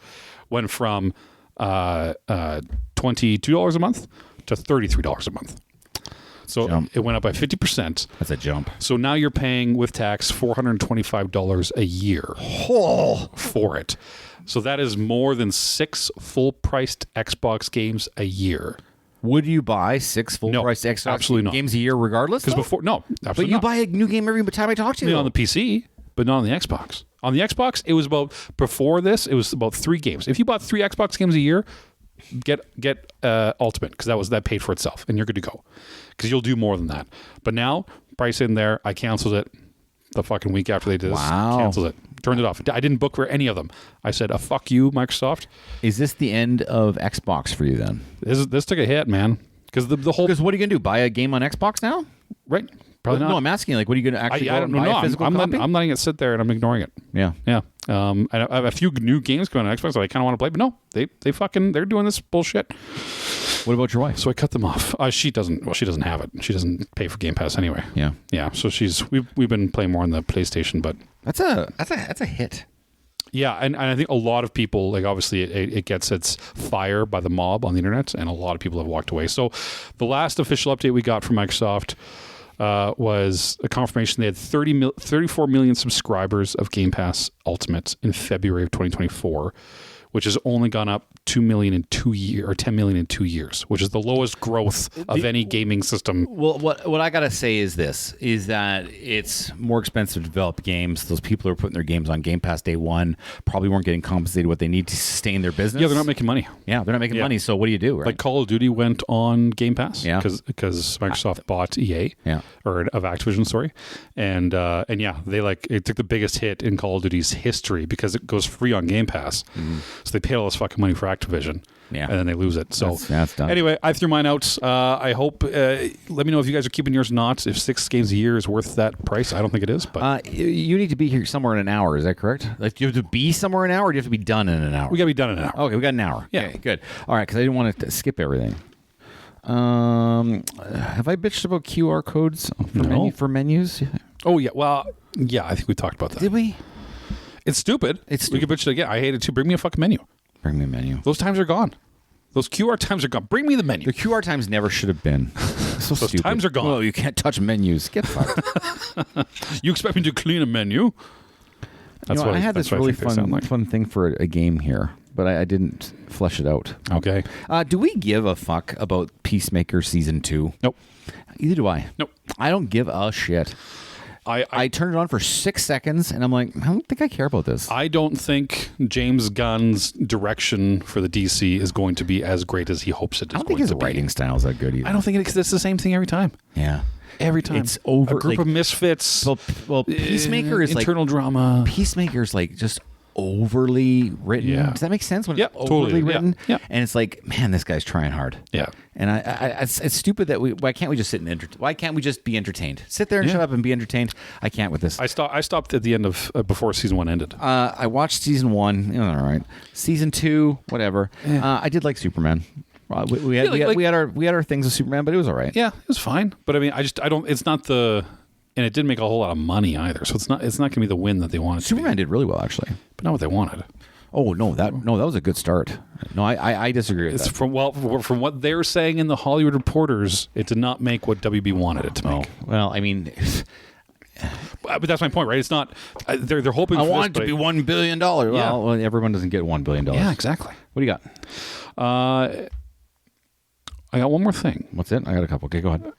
went from $22 a month to $33 a month. So it went up by 50%. That's a jump. So now you're paying with tax $425 a year for it. So that is more than 6 full-priced Xbox games a year. Would you buy 6 full-priced Xbox games a year regardless? Because before, no, absolutely but you buy a new game every time I talk to you. On the PC, but not on the Xbox. On the Xbox, it was about, before this, it was about 3 games. If you bought 3 Xbox games a year, get Ultimate, because that paid for itself, and you're good to go. Because you'll do more than that. But now, price in there, I canceled it the fucking week after they did this. Wow. Canceled it. Turned it off. I didn't book for any of them. I said, fuck you, Microsoft. Is this the end of Xbox for you then? This took a hit, man. Because the whole... Because what are you going to do? Buy a game on Xbox now? Right. Probably not. No, I'm asking, like, what are you going to actually buy a physical copy? I'm letting it sit there and I'm ignoring it. Yeah. Yeah. I have a few new games going on Xbox that I kind of want to play, but no, they're doing this bullshit. What about your wife? So I cut them off. She doesn't have it. She doesn't pay for Game Pass anyway. Yeah. Yeah. So we've been playing more on the PlayStation, but that's a hit. Yeah, and I think a lot of people, like, obviously it gets its fire by the mob on the internet, and a lot of people have walked away. So the last official update we got from Microsoft was a confirmation they had 34 million subscribers of Game Pass Ultimate in February of 2024, which has only gone up 2 million in 2 years, or 10 million in 2 years, which is the lowest growth of any gaming system. Well, what I gotta say is that it's more expensive to develop games. Those people who are putting their games on Game Pass day one probably weren't getting compensated what they need to sustain their business. Yeah, they're not making money. Yeah, they're not making money. So what do you do? Right? Like Call of Duty went on Game Pass, yeah, because Microsoft bought EA, yeah, or of Activision, sorry, and yeah, it took the biggest hit in Call of Duty's history because it goes free on Game Pass. Mm-hmm. So they paid all this fucking money for Activision, and then they lose it. So that's done. Anyway, I threw mine out. I hope. Let me know if you guys are keeping yours or not. If 6 games a year is worth that price, I don't think it is. But you need to be here somewhere in an hour. Is that correct? Like, do you have to be somewhere in an hour, or do you have to be done in an hour? We got to be done in an hour. Okay, we got an hour. Yeah, okay, good. All right, because I didn't want to skip everything. Have I bitched about QR codes for menus? Oh yeah. Well, yeah. I think we talked about that. Did we? It's stupid. We could bitch it again. I hate it too. Bring me a fucking menu. Bring me a menu. Those times are gone. Those QR times are gone. Bring me the menu. The QR times never should have been. So Those stupid. times are gone. Well, you can't touch menus. Get fucked. You expect me to clean a menu? That's what I had this really fun thing for a game here, but I didn't flesh it out. Okay. Do we give a fuck about Peacemaker Season 2? Nope. Either do I. Nope. I don't give a shit. I turned it on for 6 seconds, and I'm like, I don't think I care about this. I don't think James Gunn's direction for the DC is going to be as great as he hopes it is. I don't think his writing style is that good either. I don't think it, because it's the same thing every time. Yeah. Every time. It's over. A group of misfits. Well, Peacemaker is internal drama. Peacemaker is like just overly written. Yeah. Does that make sense? When it's totally. overly written? Yeah. And it's like, man, this guy's trying hard. Yeah. And it's stupid that why can't we just sit and why can't we just be entertained? Sit there and shut up and be entertained. I can't with this. I stopped at the end of before season 1 ended. I watched season 1. All right. Season 2, whatever. Yeah. I did like Superman. We had our things with Superman, but it was all right. Yeah, it was fine. But I mean, I don't. It's not the, and it didn't make a whole lot of money either. So it's not going to be the win that they wanted. Superman did really well, actually, but not what they wanted. Oh no, that was a good start. No, I disagree with that. From what they're saying in the Hollywood Reporters, it did not make what WB wanted it to make. Oh, well, I mean. But that's my point, right? It's not. They're hoping. I want it to be $1 billion. Well, everyone doesn't get $1 billion. Yeah, exactly. What do you got? I got one more thing. What's it? I got a couple. Okay, go ahead.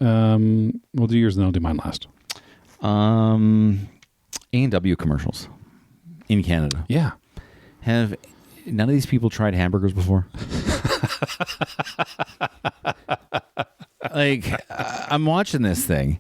We'll do yours, and then I'll do mine last. A&W commercials in Canada. Yeah. Have none of these people tried hamburgers before? Like, I'm watching this thing,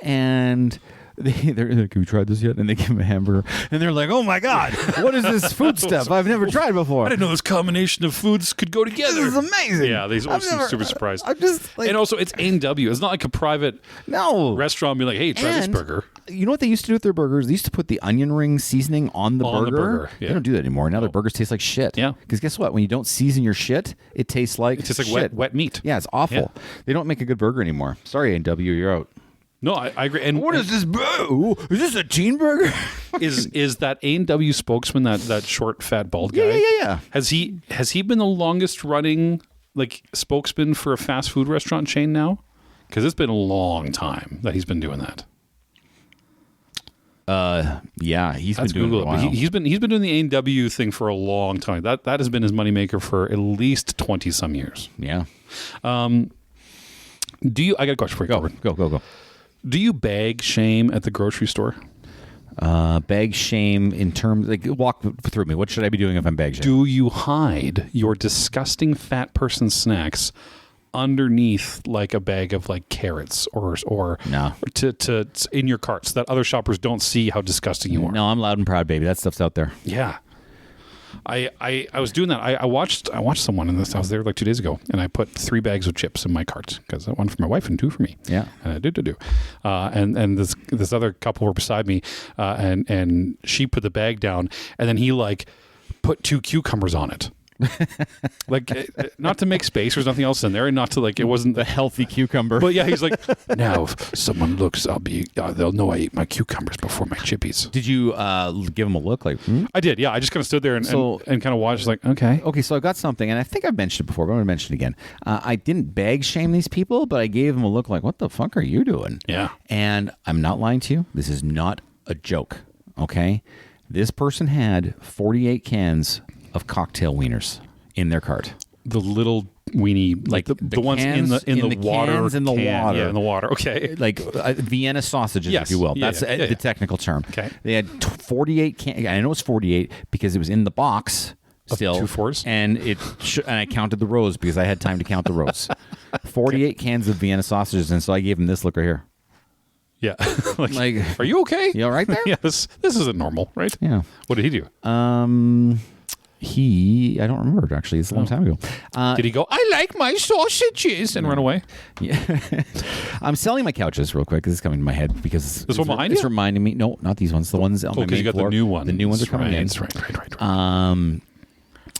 and they're like, have you tried this yet? And they give him a hamburger, and they're like, oh my God, what is this food stuff I've never tried before? I didn't know this combination of foods could go together. This is amazing. Yeah, they were super surprised. I'm just like, and also, it's A&W. It's not like a private restaurant being like, hey, try this burger. You know what they used to do with their burgers? They used to put the onion ring seasoning on the burger. Yeah. They don't do that anymore. Now their burgers taste like shit. Yeah. Because guess what? When you don't season your shit, it tastes like shit. Wet meat. Yeah, it's awful. Yeah. They don't make a good burger anymore. Sorry, A&W, you're out. No, I agree. And what is this? Is this a teen burger? is that A&W spokesman that short, fat, bald guy? Yeah. Has he been the longest running like spokesman for a fast food restaurant chain now? Because it's been a long time that he's been doing that. Yeah, he's been doing it. But he's been doing the A&W thing for a long time. That has been his moneymaker for at least 20 some years. Yeah. I got a question for you. Go. Do you bag shame at the grocery store? Bag shame in terms, like, walk through me. What should I be doing if I'm bag shaming? Do you hide your disgusting fat person snacks underneath like a bag of like carrots or no to in your cart so that other shoppers don't see how disgusting you are? No, I'm loud and proud, baby. That stuff's out there. Yeah. I was doing that. I watched someone in this. I was there like 2 days ago, and I put 3 bags of chips in my cart because one for my wife and 2 for me. Yeah, and I did. And this other couple were beside me, and she put the bag down, and then he like put 2 cucumbers on it. Like, not to make space, there's nothing else in there, and not to like, it wasn't the healthy cucumber. But yeah, he's like, now if someone looks, they'll know I ate my cucumbers before my chippies. Did you give him a look? Like, I did. Yeah, I just kind of stood there and kind of watched. Like, okay. So I got something, and I think I've mentioned it before, but I'm going to mention it again. I didn't bag shame these people, but I gave them a look like, what the fuck are you doing? Yeah. And I'm not lying to you. This is not a joke. Okay, this person had 48 cans of cocktail wieners in their cart. The little weenie, like the ones in the water, cans in the water, yeah, in the water. Okay, like Vienna sausages, yes. if you will. Yeah, That's the technical term. Okay, they had 48 cans. I know it's 48 because it was in the box. Still, 2 fours, and I counted the rows because I had time to count the rows. 48 cans of Vienna sausages, and so I gave him this look right here. Yeah, like, are you okay? You all right there? Yeah, this isn't normal, right? Yeah. What did he do? I don't remember actually. It's a long time ago. Did he go, I like my sausages, and run away? Yeah. I'm selling my couches real quick because it's coming to my head because this one behind you? It's reminding me. No, not these ones. The ones on my main you got floor. The new ones. The new ones are coming in.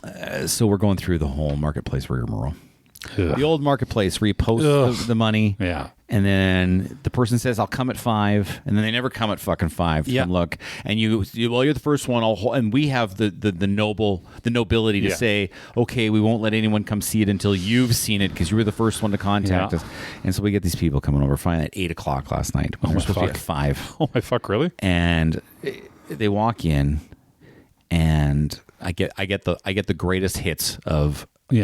Right. So we're going through the whole marketplace rigmarole. The old marketplace where you post the money. Yeah. And then the person says, I'll come at 5. And then they never come at fucking 5. Yeah. And look. And you're the first one. And we have the nobility to say, okay, we won't let anyone come see it until you've seen it because you were the first one to contact us. And so we get these people coming over finally at 8 o'clock last night. When we're supposed to be at 5. Oh my fuck, really? And they walk in and I get the greatest hits of hey,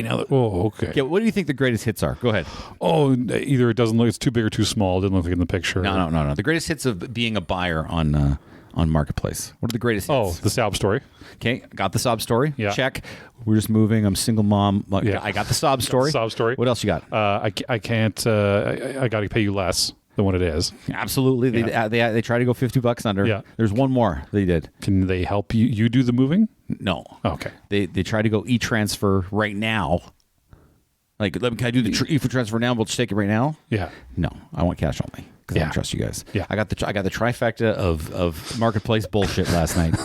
now okay. Yeah, what do you think the greatest hits are? Go ahead. Oh, either it doesn't look, it's too big or too small. It didn't look like in the picture. No. The greatest hits of being a buyer on Marketplace. What are the greatest hits? Oh, the sob story. Okay, got the sob story. Yeah. Check. We're just moving. I'm single mom. Yeah. I got the sob story. What else you got? I can't. I got to pay you less than what it is. Absolutely. Yeah. They try to go $50 under. Yeah. There's one more they did. Can they help you? You do the moving? No. Okay. They try to go e-transfer right now. Like, can I do the e-transfer now? We'll just take it right now. Yeah. No, I want cash only because I don't trust you guys. Yeah. I got the trifecta of marketplace bullshit last night,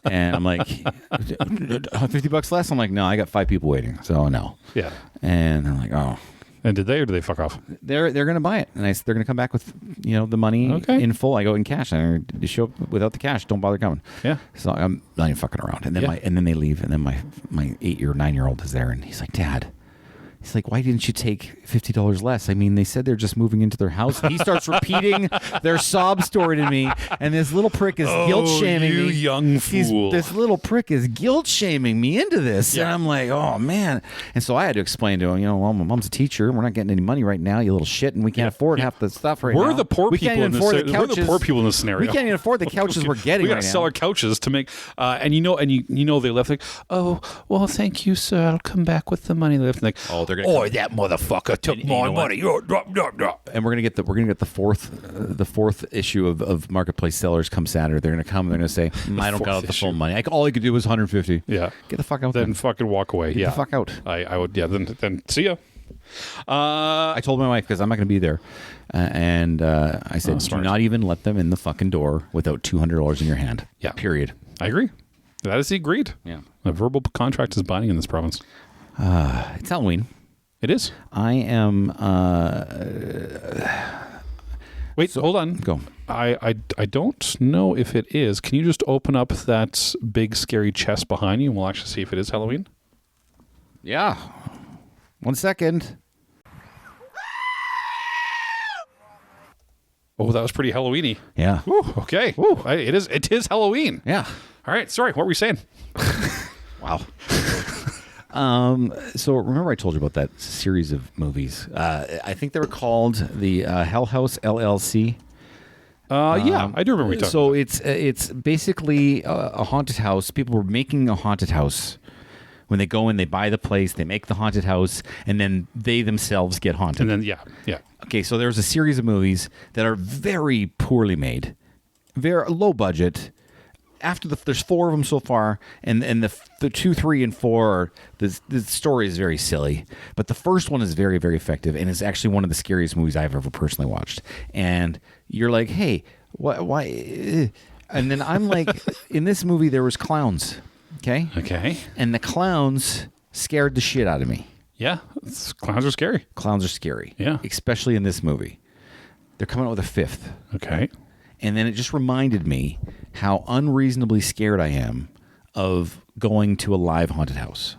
and I'm like, $50 less. I'm like, no, I got 5 people waiting, so no. Yeah. And I'm like, oh. And did they or did they fuck off? They're going to buy it, and they're going to come back with the money in full. I go in cash. And you show up without the cash, don't bother coming. Yeah. So I'm not even fucking around. And then then they leave, and then my 9-year-old is there, and he's like, Dad. He's like, why didn't you take $50 less? I mean, they said they're just moving into their house. And he starts repeating their sob story to me, and this little prick is guilt-shaming me. You young fool. This little prick is guilt-shaming me into this. Yeah. And I'm like, oh, man. And so I had to explain to him, well, my mom's a teacher. We're not getting any money right now, you little shit, and we can't afford half the stuff right now. We're the poor people in this scenario. We're the poor people in this scenario. We can't even afford the couches we're getting we right now. We got to sell our couches to make, and they left like, oh, well, thank you, sir. I'll come back with the money. They left like, oh, they're gonna that motherfucker took you know what? money. and we're gonna get the fourth issue of Marketplace Sellers come Saturday. They're gonna come. They're gonna say, I don't got the full money. All I could do was 150. Yeah, get the fuck out. Then fucking walk away. Get the fuck out. I would. Yeah. Then see ya. I told my wife because I'm not going to be there, and I said, do not even let them in the fucking door without $200 in your hand. Yeah. Period. I agree. That is agreed. Yeah. A verbal contract is binding in this province. It's Halloween. It is. I am. Wait, hold on. Go. I don't know if it is. Can you just open up that big scary chest behind you and we'll actually see if it is Halloween? Yeah. 1 second. Oh, that was pretty Halloween-y. Yeah. Woo, okay. Woo, it is Halloween. Yeah. All right. Sorry. What were you saying? Wow. So remember I told you about that series of movies. I think they were called the Hell House LLC. Yeah, I do remember you talking So about it's basically a haunted house. People were making a haunted house. When they go in, they buy the place, they make the haunted house, and then they themselves get haunted. And then, yeah. Okay, so there's a series of movies that are very poorly made, very low budget. There's 4 of them so far, and the 2, 3, and 4, the story is very silly. But the first one is very, very effective, and it's actually one of the scariest movies I've ever personally watched. And you're like, hey, why? And then I'm like, in this movie, there was clowns. Okay. And the clowns scared the shit out of me. Yeah. Clowns are scary. Clowns are scary. Yeah. Especially in this movie. They're coming out with a 5th. Okay. And then it just reminded me how unreasonably scared I am of going to a live haunted house.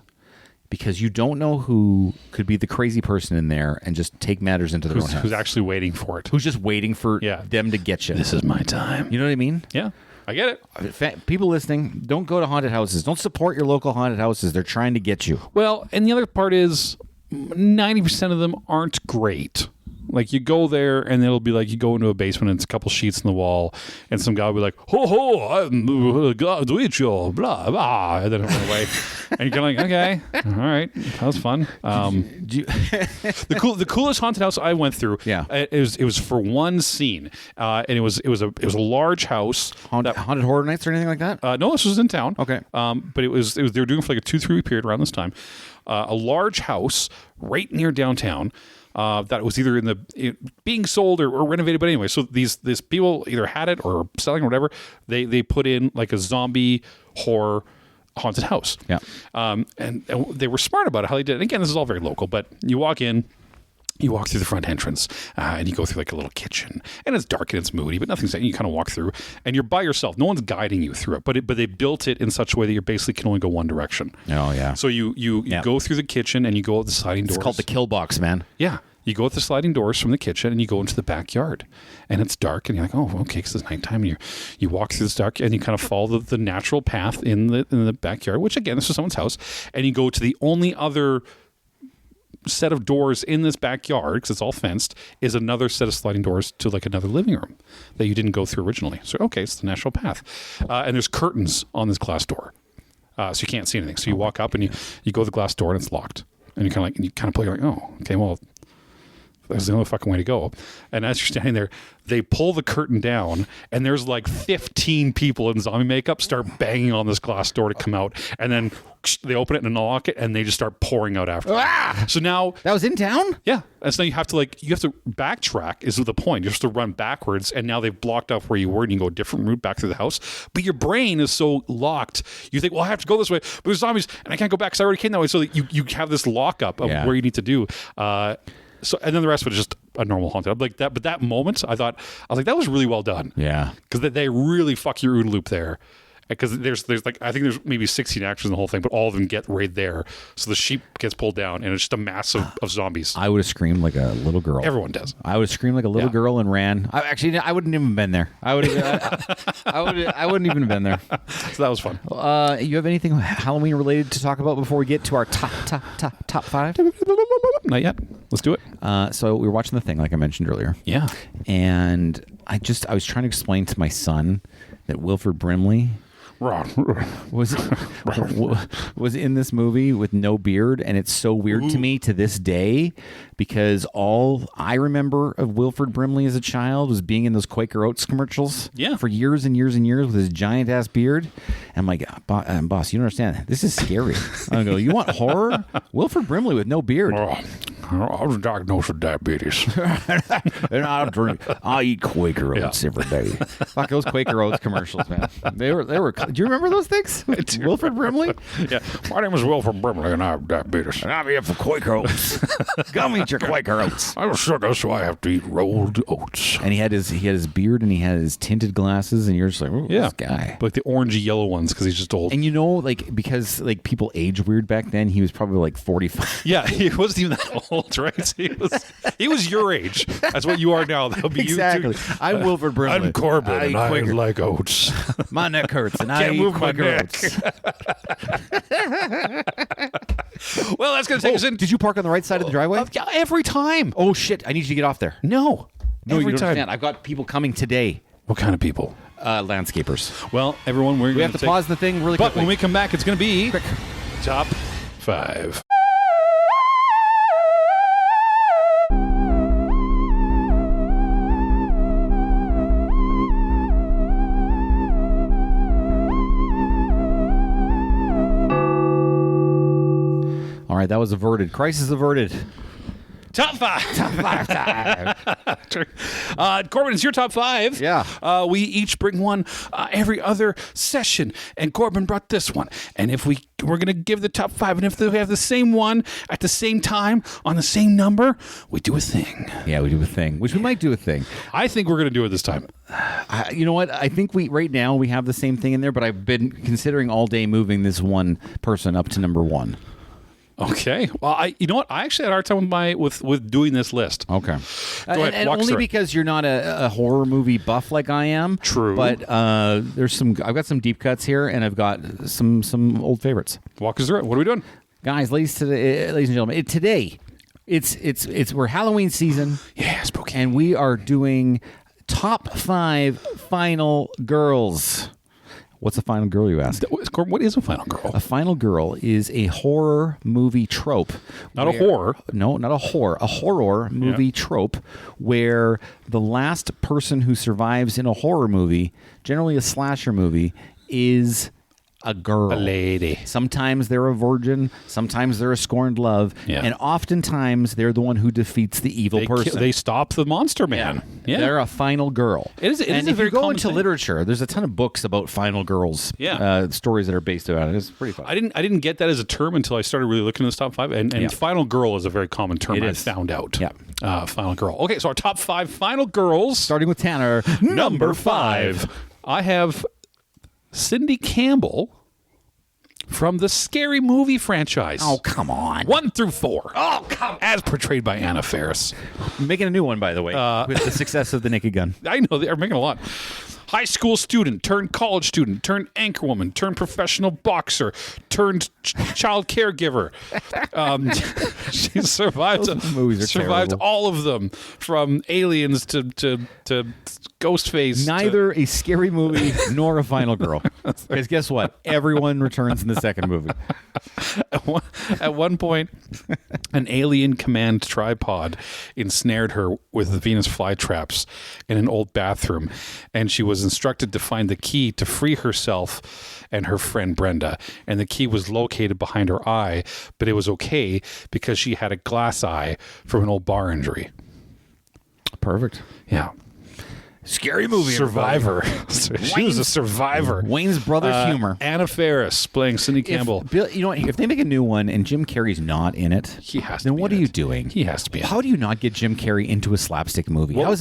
Because you don't know who could be the crazy person in there and just take matters into their own hands. Who's actually waiting for it. Who's just waiting for them to get you. This is my time. You know what I mean? Yeah. I get it. People listening, don't go to haunted houses. Don't support your local haunted houses. They're trying to get you. Well, and the other part is 90% of them aren't great. Like you go there and it'll be like you go into a basement and it's a couple sheets in the wall and some guy will be like, ho ho, I'm God to eat you, blah blah, and then it'll run away. And you're kind of like, okay, all right, that was fun. The coolest haunted house I went through, it was for one scene, and it was a large house. Haunted Horror Nights or anything like that? No, this was in town. Okay, but they were doing it for like a 2-3 week period around this time. A large house right near downtown. That was either being sold or renovated, but anyway. So these people either had it or selling or whatever. They put in like a zombie horror haunted house. Yeah. And they were smart about it, how they did it. And again, this is all very local, but you walk in. You walk through the front entrance and you go through like a little kitchen and it's dark and it's moody, but nothing's, you kind of walk through and you're by yourself. No one's guiding you through it, but they built it in such a way that you basically can only go one direction. Oh yeah. So you go through the kitchen and you go out the sliding doors. It's called the kill box, man. Yeah. You go out the sliding doors from the kitchen and you go into the backyard and it's dark and you're like, oh, okay, because it's nighttime and you walk through this dark and you kind of follow the natural path in the backyard, which again, this is someone's house, and you go to the only other set of doors in this backyard, because it's all fenced, is another set of sliding doors to like another living room that you didn't go through originally. So, okay, it's the natural path. And there's curtains on this glass door. So you can't see anything. So you walk up and you go to the glass door and it's locked. And you kind of play like, oh, okay, well, that's the only fucking way to go. And as you're standing there, they pull the curtain down and there's like 15 people in zombie makeup start banging on this glass door to come out. And then they open it and unlock it and they just start pouring out after. So now... That was in town? Yeah. And so now you have to backtrack is the point. You have to run backwards and now they've blocked off where you were and you can go a different route back through the house. But your brain is so locked. You think, well, I have to go this way, but there's zombies and I can't go back because I already came that way. So that you have this lockup of where you need to do. So and then the rest was just a normal haunted. I'm like that, but that moment, I was like, that was really well done. Yeah, because they really fuck your OODA loop there. Because there's like I think there's maybe 16 actors in the whole thing, but all of them get right there. So the sheep gets pulled down, and it's just a mass of zombies. I would have screamed like a little girl. Everyone does. I would have screamed like a little girl and ran. I wouldn't even been there. I wouldn't even have been there. So that was fun. You have anything Halloween related to talk about before we get to our top 5? Not yet. Let's do it. So we were watching The Thing, like I mentioned earlier. Yeah. And I was trying to explain to my son that Wilford Brimley was in this movie with no beard, and it's so weird to me to this day because all I remember of Wilford Brimley as a child was being in those Quaker Oats commercials for years and years and years with his giant ass beard. And I'm like, boss, you don't understand. This is scary. I go, you want horror? Wilford Brimley with no beard. I was diagnosed with diabetes. And I'll eat Quaker Oats every day. Fuck those Quaker Oats commercials, man. They were. Do you remember those things? Wilford Brimley? Yeah. My name is Wilford Brimley, and I have diabetes. And I'm here for Quaker Oats. Come eat your Quaker Oats. I'm sugar, so I have to eat rolled oats. And he had his beard, and he had his tinted glasses, and you're just like, oh, this guy. Like the orangey yellow ones, because he's just old. And because people age weird back then, he was probably like 45. Yeah, he wasn't even that old, right? He was your age. That's what you are now. That'll be exactly. You too. I'm Wilford Brimley. I'm Corbyn, and I like oats. My neck hurts, and I eat move Quaker my neck. Oats. Well, that's going to take us in. Did you park on the right side of the driveway? Every time. Oh, shit. I need you to get off there. No, No, every you don't time. understand. I've got people coming today. What kind of people? Landscapers. Well, everyone, we have to pause the thing really But quickly. when we come back, it's going to be top 5. All right, that was averted. Crisis averted. Top 5. Top 5 time. Corbyn, it's your top 5. Yeah. We each bring one every other session, and Corbyn brought this one. And if we're going to give the top 5, and if we have the same one at the same time on the same number, we do a thing. Yeah, we do a thing, which we might do a thing. I think we're going to do it this time. You know what? I think right now we have the same thing in there, but I've been considering all day moving this one person up to number 1. Okay. Well, you know what? I actually had a hard time with doing this list. Okay. Go ahead. And walk only through it. because you're not a horror movie buff like I am. True. But I've got some deep cuts here, and I've got some old favorites. Walk us through it. What are we doing? Guys, ladies and gentlemen, today we're Halloween season. Yeah, spooky. And we are doing top 5 final girls. What's a final girl, you ask? What is a final girl? A final girl is a horror movie trope. Not a horror. No, not a horror. A horror movie trope where the last person who survives in a horror movie, generally a slasher movie, is a girl. A lady. Sometimes they're a virgin. Sometimes they're a scorned love. Yeah. And oftentimes they're the one who defeats the evil person. They stop the monster man. Yeah. They're a final girl. It is and a if very you go common into thing. literature, there's a ton of books about final girls. Yeah. Stories that are based on it. It's pretty fun. I didn't get that as a term until I started really looking at this top 5. And final girl is a very common term. I found out. Yeah. Final girl. Okay, so our top 5 final girls. Starting with Tanner, Number 5. I have Cindy Campbell from the Scary Movie franchise. Oh, come on. 1 through 4. Oh, come on. As portrayed by Anna Faris. Making a new one, by the way, with the success of The Naked Gun. I know, they're making a lot. High school student, turned college student, turned anchorwoman, turned professional boxer, turned child caregiver. She survived. movies are survived terrible. all of them, from Aliens to Ghostface. Neither a scary movie nor a final girl. Because guess what? Everyone returns in the second movie. At one point, an alien command tripod ensnared her with the Venus flytraps in an old bathroom, and she was instructed to find the key to free herself and her friend Brenda. And the key was located behind her eye, but it was okay because she had a glass eye from an old bar injury. Perfect. Yeah. Scary movie. Survivor. She was a survivor. Wayne's brother's humor. Anna Faris playing Cindy Campbell. You know what? If they make a new one and Jim Carrey's not in it, He has to then be what in are you it. doing? He has to be in How do you not get Jim Carrey into a slapstick movie? Well-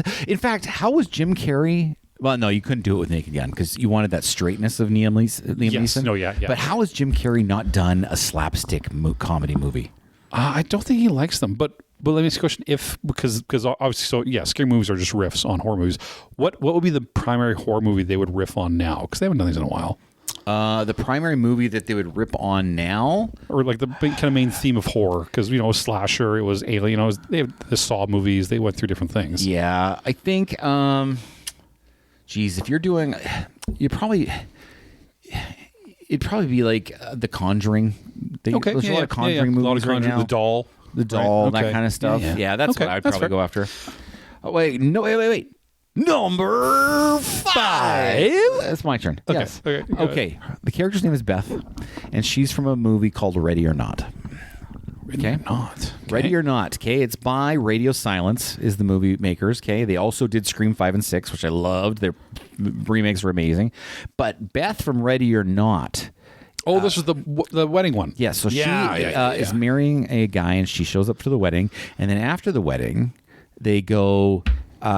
How was Jim Carrey? Well, no, you couldn't do it with Naked Gun because you wanted that straightness of Liam Neeson. No, yeah. But how has Jim Carrey not done a slapstick comedy movie? I don't think he likes them, but let me ask you a question. Because obviously, scary movies are just riffs on horror movies. What would be the primary horror movie they would riff on now? Because they haven't done these in a while. The primary movie that they would rip on now, Or like the big, kind of main theme of horror, because it was slasher, it was alien, they have the Saw movies. They went through different things. yeah, I think. If you're doing, you probably. it'd probably be like The Conjuring. Okay, There's a lot of Conjuring movies a lot of Conjuring, right now. The Doll, right? that Okay. kind of stuff. Yeah. That's Okay, what I'd that's probably fair. go after. Oh, wait. Number 5. That's my turn. Okay. Yes. Okay, go Okay. The character's name is Beth, and she's from a movie called Ready or Not. Okay. Not. Ready or Not. Okay. It's by Radio Silence is the movie makers. Okay. They also did Scream 5 and 6, which I loved. Their remakes were amazing. But Beth from Ready or Not. Oh, this is the wedding one. Yeah, so she Yeah. is marrying a guy, and she shows up to the wedding. And then after the wedding, they go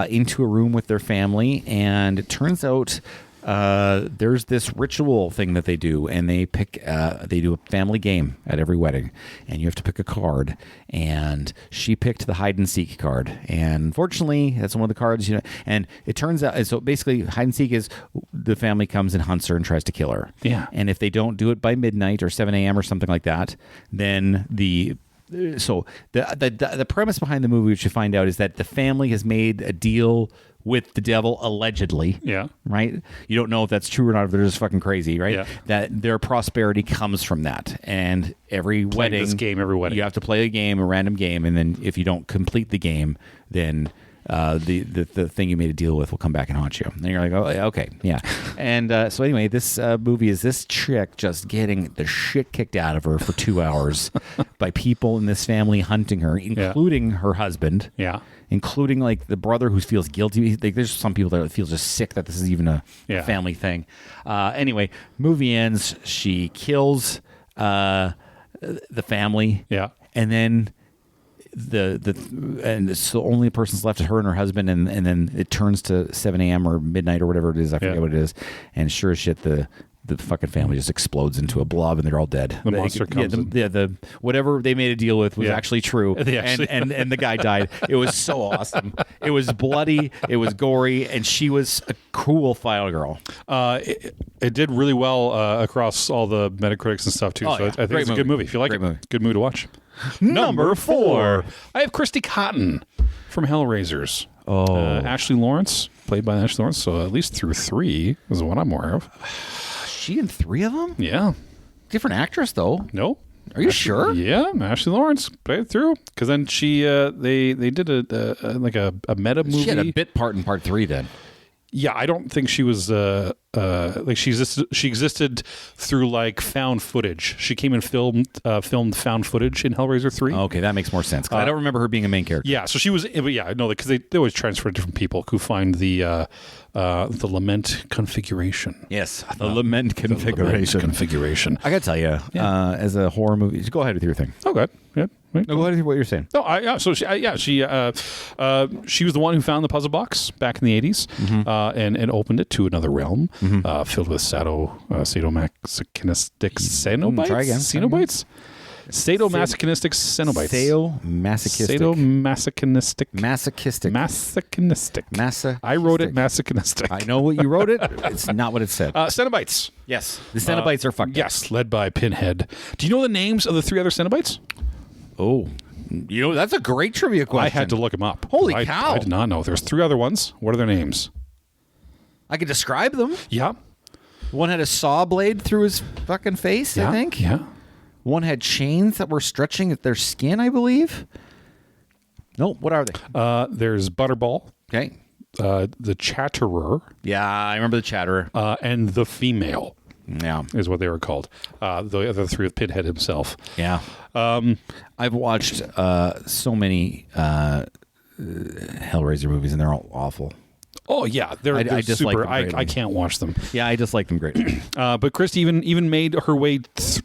into a room with their family, and it turns out there's this ritual thing that they do, and they do a family game at every wedding, and you have to pick a card. And she picked the hide and seek card, and unfortunately, that's one of the cards. And it turns out, so basically, hide and seek is the family comes and hunts her and tries to kill her. Yeah. And if they don't do it by midnight or 7 a.m. or something like that, then the premise behind the movie, which you find out, is that the family has made a deal with the devil, allegedly. Yeah. Right? You don't know if that's true or not, if they're just fucking crazy, right? Yeah. That their prosperity comes from that. And every wedding, this game every wedding. you have to play a game, a random game, and then if you don't complete the game, then the thing you made a deal with will come back and haunt you. And you're like, oh, okay, yeah. And so anyway, this movie is this chick just getting the shit kicked out of her for 2 hours by people in this family hunting her, including her husband. Yeah. Including like the brother who feels guilty. Like, there's some people that feel just sick that this is even a family thing. Anyway, movie ends. She kills the family. Yeah. And then and so only person's left is her and her husband, and then it turns to 7 a.m. or midnight or whatever it is. I forget what it is. And sure as shit, the fucking family just explodes into a blob, and they're all dead. The monster comes in. The whatever they made a deal with was actually true, and the guy died. It was so awesome. It was bloody, it was gory, and she was a cool final girl. It did really well across all the Metacritics and stuff too. Oh, so yeah. I think Great it's a movie. good movie. If you like Great it, movie. good movie to watch. Number 4. I have Christy Cotton from Hellraisers. Oh. Ashley Lawrence, played by Ashley Lawrence. So at least through 3 is what I'm aware of. She in 3 of them? Yeah. Different actress though. No. Are you sure? Yeah, Ashley Lawrence played it through because then she they did a meta movie. She had a bit part in part 3 then. Yeah, I don't think she was like she existed through like found footage. She came and filmed found footage in Hellraiser 3. Okay, that makes more sense. 'Cause I don't remember her being a main character. Yeah, so she was. But yeah, no, because they always transfer different people who find the lament configuration. Yes, the lament configuration. Configuration. I gotta tell you, as a horror movie, go ahead with your thing. Okay. Yeah. Right. No, go ahead with what you're saying. No, so she was the one who found the puzzle box back in the 80s and opened it to another realm filled with sadomasochistic Cenobites. Try again. Cenobites? Sadomasochistic Cenobites. Sadomasochistic. Masochistic. Masochistic. I wrote it masochistic. I know what you wrote it. It's not what it said. Cenobites. Yes, the Cenobites are fucked. Yes, led by Pinhead. Do you know the names of the 3 other Cenobites? Oh, that's a great trivia question. I had to look them up. Holy cow. I did not know. There's 3 other ones. What are their names? I could describe them. Yeah. One had a saw blade through his fucking face, I think. Yeah. One had chains that were stretching at their skin, I believe. Nope. What are they? There's Butterball, Okay. the Chatterer, Yeah, I remember the Chatterer. and the Female Yeah. is what they were called. The other 3 with Pinhead himself. Yeah. I've watched so many Hellraiser movies, and they're all awful. Oh yeah, they're I dislike super. them greatly. I can't watch them. Yeah, I dislike them greatly. But Christy even made her way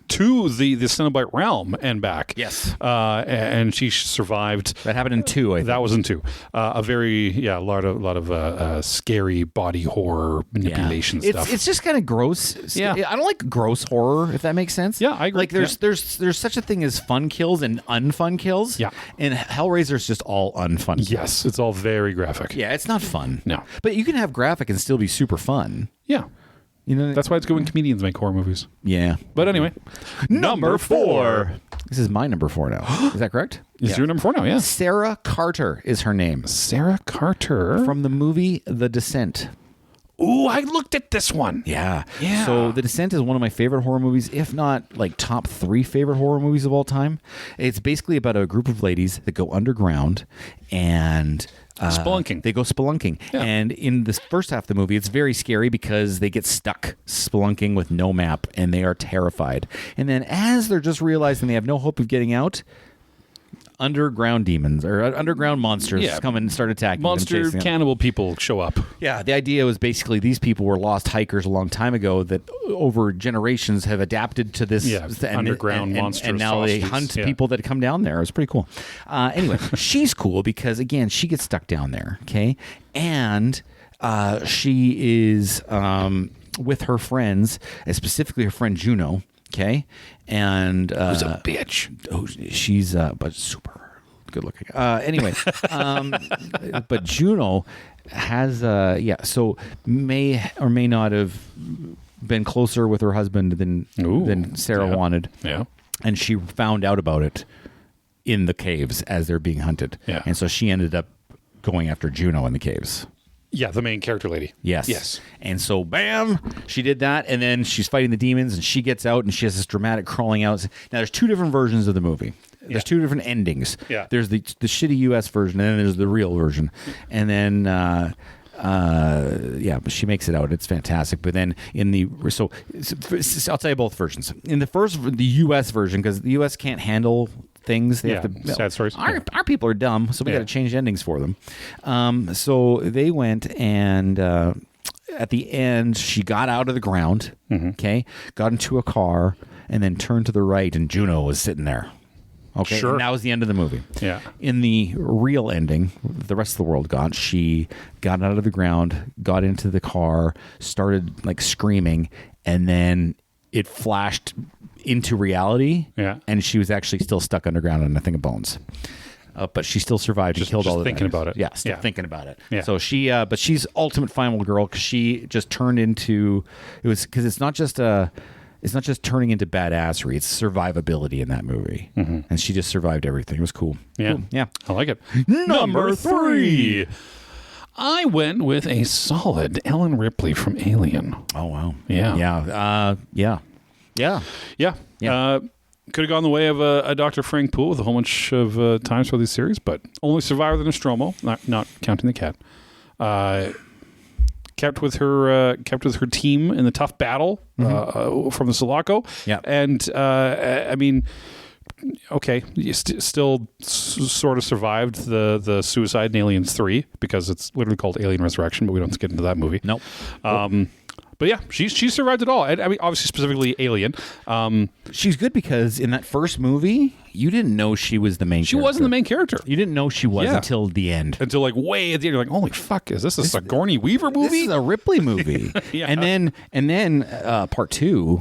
to the Cenobite realm and back. Yes. And she survived. That happened in 2, I think. That was in 2. A lot of scary body horror manipulation stuff. It's just kind of gross. Yeah. I don't like gross horror, if that makes sense. Yeah, I agree. Like there's such a thing as fun kills and unfun kills. Yeah. And Hellraiser's just all unfun kills. Yes, it's all very graphic. Yeah, it's not fun. No. But you can have graphic and still be super fun. Yeah. You know, That's why it's good when comedians make horror movies. yeah. But anyway, Number 4. This is my number 4 now. Is that correct? Is your number 4 now? Yeah. Sarah Carter is her name. Sarah Carter. From the movie The Descent. Ooh, I looked at this one. Yeah. Yeah. So The Descent is one of my favorite horror movies, if not like top 3 favorite horror movies of all time. It's basically about a group of ladies that go underground and spelunking. They go spelunking. Yeah. And in the first half of the movie, it's very scary because they get stuck spelunking with no map and they are terrified. And then as they're just realizing they have no hope of getting out, underground demons or underground monsters come and start attacking Monster them, cannibal people show up. Yeah, the idea was basically these people were lost hikers a long time ago that over generations have adapted to this underground monsters. And now they hunt people that come down there. It's pretty cool. Anyway, she's cool because, again, she gets stuck down there, okay? And she is with her friends, and specifically her friend Juno, okay? And who's a bitch. Oh, she's but super good looking. Anyway, but Juno has so may or may not have been closer with her husband than Sarah wanted. Yeah. And she found out about it in the caves as they're being hunted. Yeah. And so she ended up going after Juno in the caves. Yeah, the main character lady. Yes. And so, bam, she did that, and then she's fighting the demons, and she gets out, and she has this dramatic crawling out. Now, there's 2 different versions of the movie. There's 2 different endings. Yeah. There's the shitty U.S. version, and then there's the real version. And then, but she makes it out. It's fantastic. But then I'll tell you both versions. In the U.S. version, because the U.S. can't handle things. They have to, sad stories. Our people are dumb, so we got to change endings for them. So they went and at the end, she got out of the ground, okay, got into a car, and then turned to the right, and Juno was sitting there. Okay, sure. And that was the end of the movie. Yeah. In the real ending, the rest of the world she got out of the ground, got into the car, started like screaming, and then it flashed into reality. Yeah. And she was actually still stuck underground on a thing of bones. But she still survived and killed all the thinking about it. Yeah, still thinking about it. Yeah. So she, but she's ultimate final girl because she just turned into, because it's not just turning into badassery, it's survivability in that movie. And she just survived everything. It was cool. Yeah. Cool. Yeah. I like it. Number 3. I went with a solid Ellen Ripley from Alien. Oh, wow. Yeah. Yeah. Could have gone the way of a Dr. Frank Poole with a whole bunch of times for this series, but only survived the Nostromo, not counting the cat. Kept with her team in the tough battle from the Sulaco. Yeah. And I mean, okay, you still sort of survived the suicide in Aliens 3 because it's literally called Alien Resurrection, but we don't have to get into that movie. Nope. But yeah, she survived it all. I mean, obviously, specifically Alien. She's good because in that first movie, you didn't know she was the main character. She wasn't the main character. You didn't know she was until the end. Until like way at the end, you're like, holy fuck, is this a Sigourney Weaver movie? This is a Ripley movie. Yeah. And then part 2,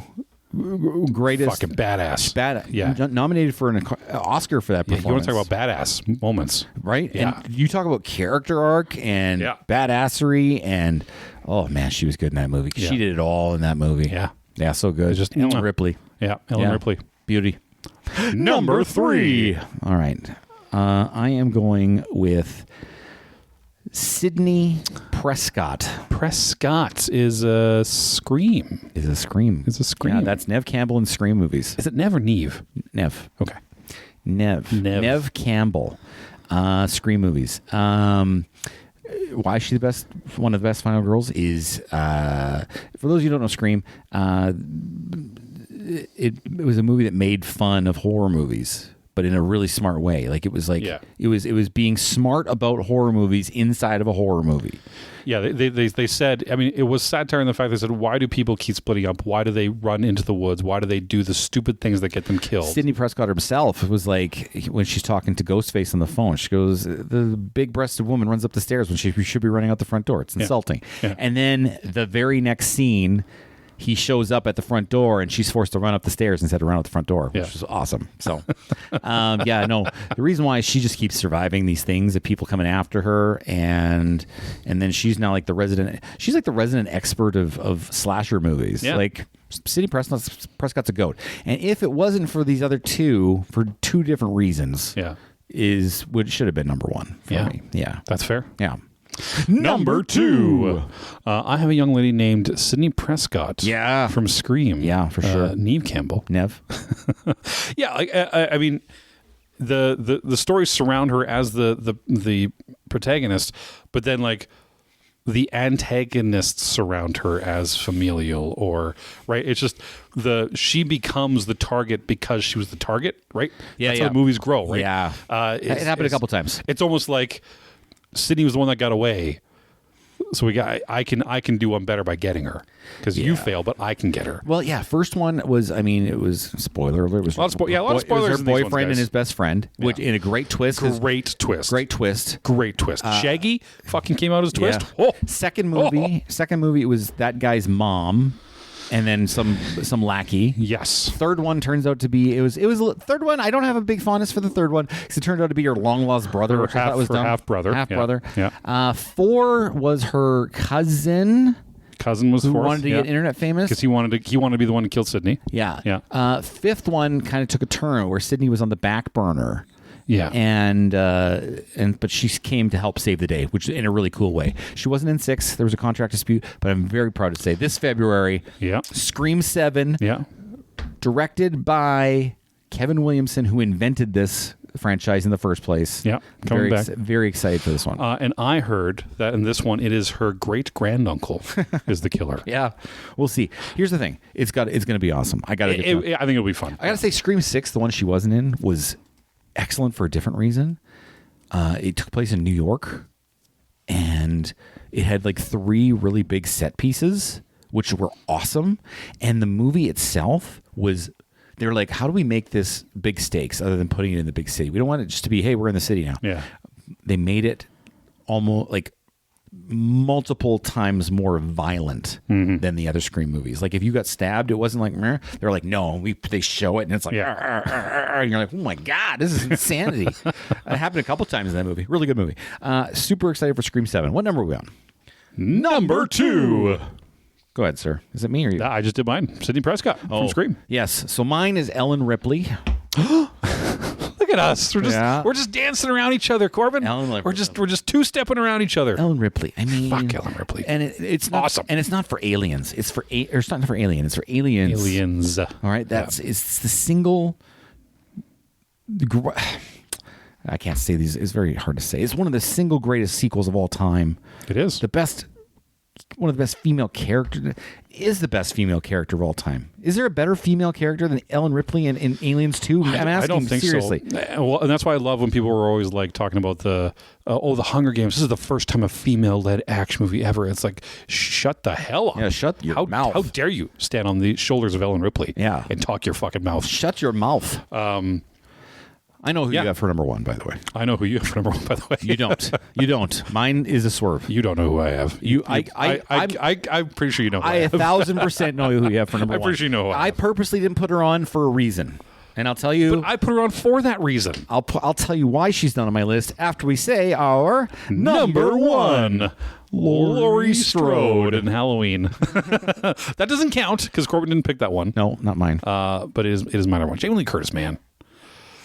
greatest fucking badass. Nominated for an Oscar for that performance. You want to talk about badass moments, right? Yeah. And you talk about character arc and badassery, and oh man, she was good in that movie. Yeah. She did it all in that movie. Yeah, so good. Just Ellen Ripley. Yeah, Ellen Ripley, beauty. Number 3. All right, I am going with Sidney Prescott. Prescott is a Scream. Is a Scream. Yeah, that's Nev Campbell in Scream movies. Is it Nev or Neve? Nev. Okay. Nev Campbell. Scream movies. Why is she one of the best final girls is, for those of you who don't know Scream, it was a movie that made fun of horror movies, but in a really smart way. Like it was it was being smart about horror movies inside of a horror movie. Yeah, they said, I mean, it was satire in the fact they said, why do people keep splitting up? Why do they run into the woods? Why do they do the stupid things that get them killed? Sidney Prescott himself was like, when she's talking to Ghostface on the phone, she goes, the big-breasted woman runs up the stairs when she should be running out the front door. It's insulting. Yeah. And then the very next scene, he shows up at the front door and she's forced to run up the stairs instead of run out the front door, which is awesome. So, the reason why she just keeps surviving these things that people coming after her, and then she's now like the resident expert of slasher movies. Yeah. Like Sidney Prescott's a goat. And if it wasn't for these other two, for 2 different reasons, should have been number 1 for me. Yeah. That's fair. Yeah. Number 2. I have a young lady named Sidney Prescott. Yeah. From Scream. Yeah, for sure. Neve Campbell. Nev. Yeah, like, I mean, the stories surround her as the protagonist, but then like the antagonists surround her as familial, or right. It's just she becomes the target because she was the target, right? Yeah, That's how the movies grow, right? Yeah, it happened a couple times. It's almost like Sydney was the one that got away. So I can do one better by getting her, because you fail, but I can get her. Well, yeah. First one was, I mean, it was, spoiler alert. It was a lot of spoilers. It was in her these ones, boyfriend guys. and his best friend, which in a great twist. Great twist. Great twist. Shaggy fucking came out as a twist. Yeah. Oh. Second movie, it was that guy's mom, and then some lackey. Yes. Third one turns out to be third one. I don't have a big fondness for the third one because it turned out to be her long lost brother, which I thought was dumb. Half brother. Yeah. 4 was her cousin. Cousin was who fourth. wanted to get internet famous because he wanted to be the one who killed Sydney. Yeah. Yeah. Fifth one kind of took a turn where Sydney was on the back burner. Yeah. But she came to help save the day, which in a really cool way. She wasn't in 6. There was a contract dispute, but I'm very proud to say this February, Scream 7, directed by Kevin Williamson, who invented this franchise in the first place. Yeah, coming back. Very excited for this one. And I heard that in this one, it is her great granduncle is the killer. Yeah, we'll see. Here's the thing: it's going to be awesome. I think it'll be fun. I got to say, Scream 6, the one she wasn't in, was excellent for a different reason. It took place in New York, and it had like 3 really big set pieces, which were awesome. And the movie itself was, they were like, how do we make this big stakes other than putting it in the big city? We don't want it just to be, hey, we're in the city now. Yeah. They made it almost like multiple times more violent than the other Scream movies. Like if you got stabbed, it wasn't like meh. They're like, no, they show it and it's like, and you're like, oh my god, this is insanity. It happened a couple times in that movie. Really good movie. Super excited for Scream 7. What number are we on? Number 2. Go ahead, sir. Is it me or you? I just did mine. Sidney Prescott from Scream. Yes. So mine is Ellen Ripley. Look at us. We're just dancing around each other, Corbin. We're just two-stepping around each other. Ellen Ripley. I mean, fuck Ellen Ripley. And it's not, awesome. And it's not for aliens. It's not for alien. It's for aliens. Aliens. All right. It's the single. I can't say these. It's very hard to say. It's one of the single greatest sequels of all time. It is one of the best female characters. Is the best female character of all time. Is there a better female character than Ellen Ripley in Aliens 2? I'm asking I don't think seriously. So. Well, and that's why I love when people were always like talking about the Hunger Games. This is the first time a female-led action movie ever. It's like, shut the hell up. Yeah, shut your mouth. How dare you stand on the shoulders of Ellen Ripley and talk your fucking mouth. Shut your mouth. I know who you have for number 1, by the way. I know who you have for number 1, by the way. You don't. You don't. Mine is a swerve. You don't know who I have. I'm pretty sure you know who I have. 1,000% know who you have for number 1. I'm pretty sure you know who I have. I purposely didn't put her on for a reason. And I'll tell you... But I put her on for that reason. I'll tell you why she's not on my list after we say our number 1. Laurie Strode in Halloween. That doesn't count because Corbyn didn't pick that one. No, not mine. But it is my number 1. Jamie Lee Curtis, man.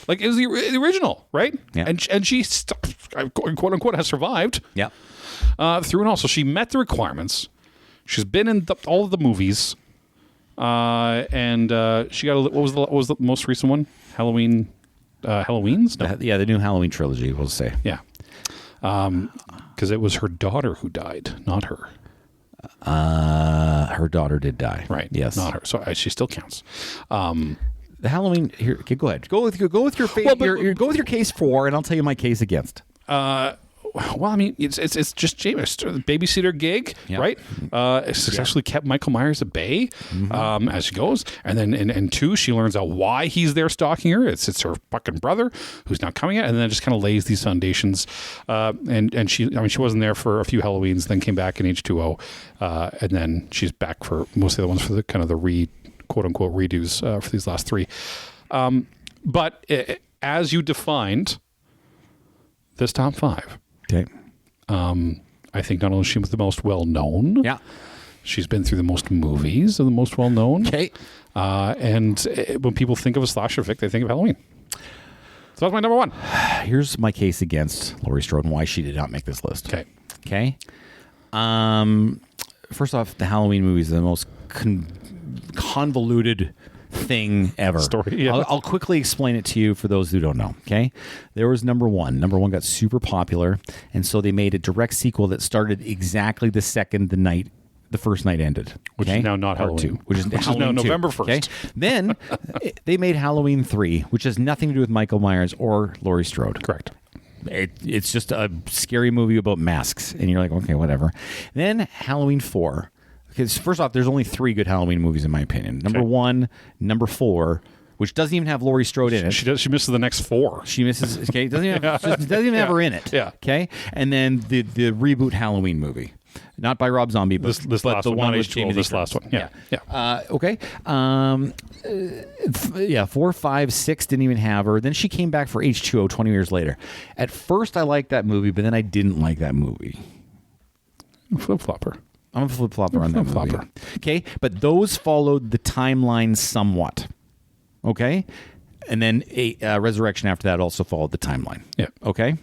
Like, it was the original, right? Yeah. And she, quote unquote, has survived. Yeah. Through and all. So she met the requirements. She's been in all of the movies. And she got what was the most recent one? Halloween. Halloween's? No. The new Halloween trilogy, we'll say. Yeah. Because it was her daughter who died, not her. Her daughter did die. Right. Yes. Not her. So she still counts. The Halloween here. Okay, go ahead. Go with your go with your case for, and I'll tell you my case against. Well, I mean, it's just James, babysitter gig, right? Successfully kept Michael Myers at bay as she goes, and then in 2, she learns out why he's there stalking her. It's her fucking brother who's not coming out, and then it just kind of lays these foundations. And she wasn't there for a few Halloweens, then came back in H2O, and then she's back for most of the ones for the kind of the quote unquote redos for these last 3. But as you defined this top 5. Okay. I think not only is she the most well-known. Yeah. She's been through the most movies of the most well-known. Okay. And when people think of a slasher fic, they think of Halloween. So that's my number 1. Here's my case against Laurie Strode and why she did not make this list. Okay. Okay. First off, the Halloween movies are the most convoluted thing ever. Story, yeah. I'll quickly explain it to you for those who don't know. Okay. There was number one. Number one got super popular, and so they made a direct sequel that started exactly the second the first night ended. Which is now not Part Halloween. two, which is now Halloween 2, November 1st. Okay? Then they made Halloween 3, which has nothing to do with Michael Myers or Laurie Strode. Correct. It's just a scary movie about masks, and you're like, okay, whatever. Then Halloween 4. Because first off, there's only 3 good Halloween movies in my opinion. Number 1, number 4, which doesn't even have Laurie Strode in it. She misses the next 4. She misses. Okay, doesn't even have her in it. Yeah. Okay, and then the reboot Halloween movie, not by Rob Zombie, but This but last the one, one not with H2O, Jamie Lee this last Curtis. one. Yeah. Okay. 4, 5, 6 didn't even have her. Then she came back for H2O 20 years later. At first, I liked that movie, but then I didn't like that movie. Flip-flopper. I'm a flip-flopper on that movie. Flip-flopper. Okay, but those followed the timeline somewhat. Okay, and then Resurrection after that also followed the timeline. Yeah. Okay.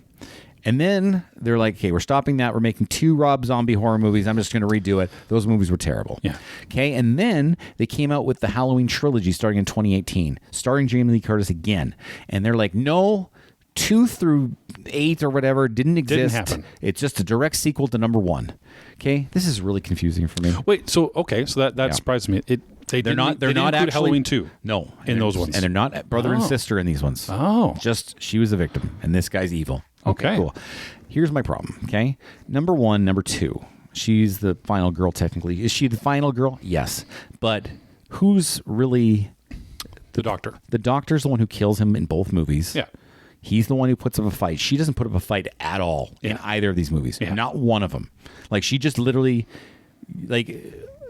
And then they're like, okay, we're stopping that. We're making 2 Rob Zombie horror movies. I'm just going to redo it. Those movies were terrible. Yeah. Okay. And then they came out with the Halloween trilogy starting in 2018, starring Jamie Lee Curtis again. And they're like, no, 2 through 8 or whatever didn't exist. Didn't happen. It's just a direct sequel to number 1. Okay. This is really confusing for me. Wait, so that surprised me. They're not actually Halloween 2. No, in those ones. And they're not brother and sister in these ones. Oh. Just she was a victim and this guy's evil. Okay. Cool. Here's my problem. Okay. Number 1, number 2. She's the final girl technically. Is she the final girl? Yes. But who's really The doctor. The doctor's the one who kills him in both movies. Yeah. He's the one who puts up a fight. She doesn't put up a fight at all in either of these movies. Yeah. Not one of them. Like she just literally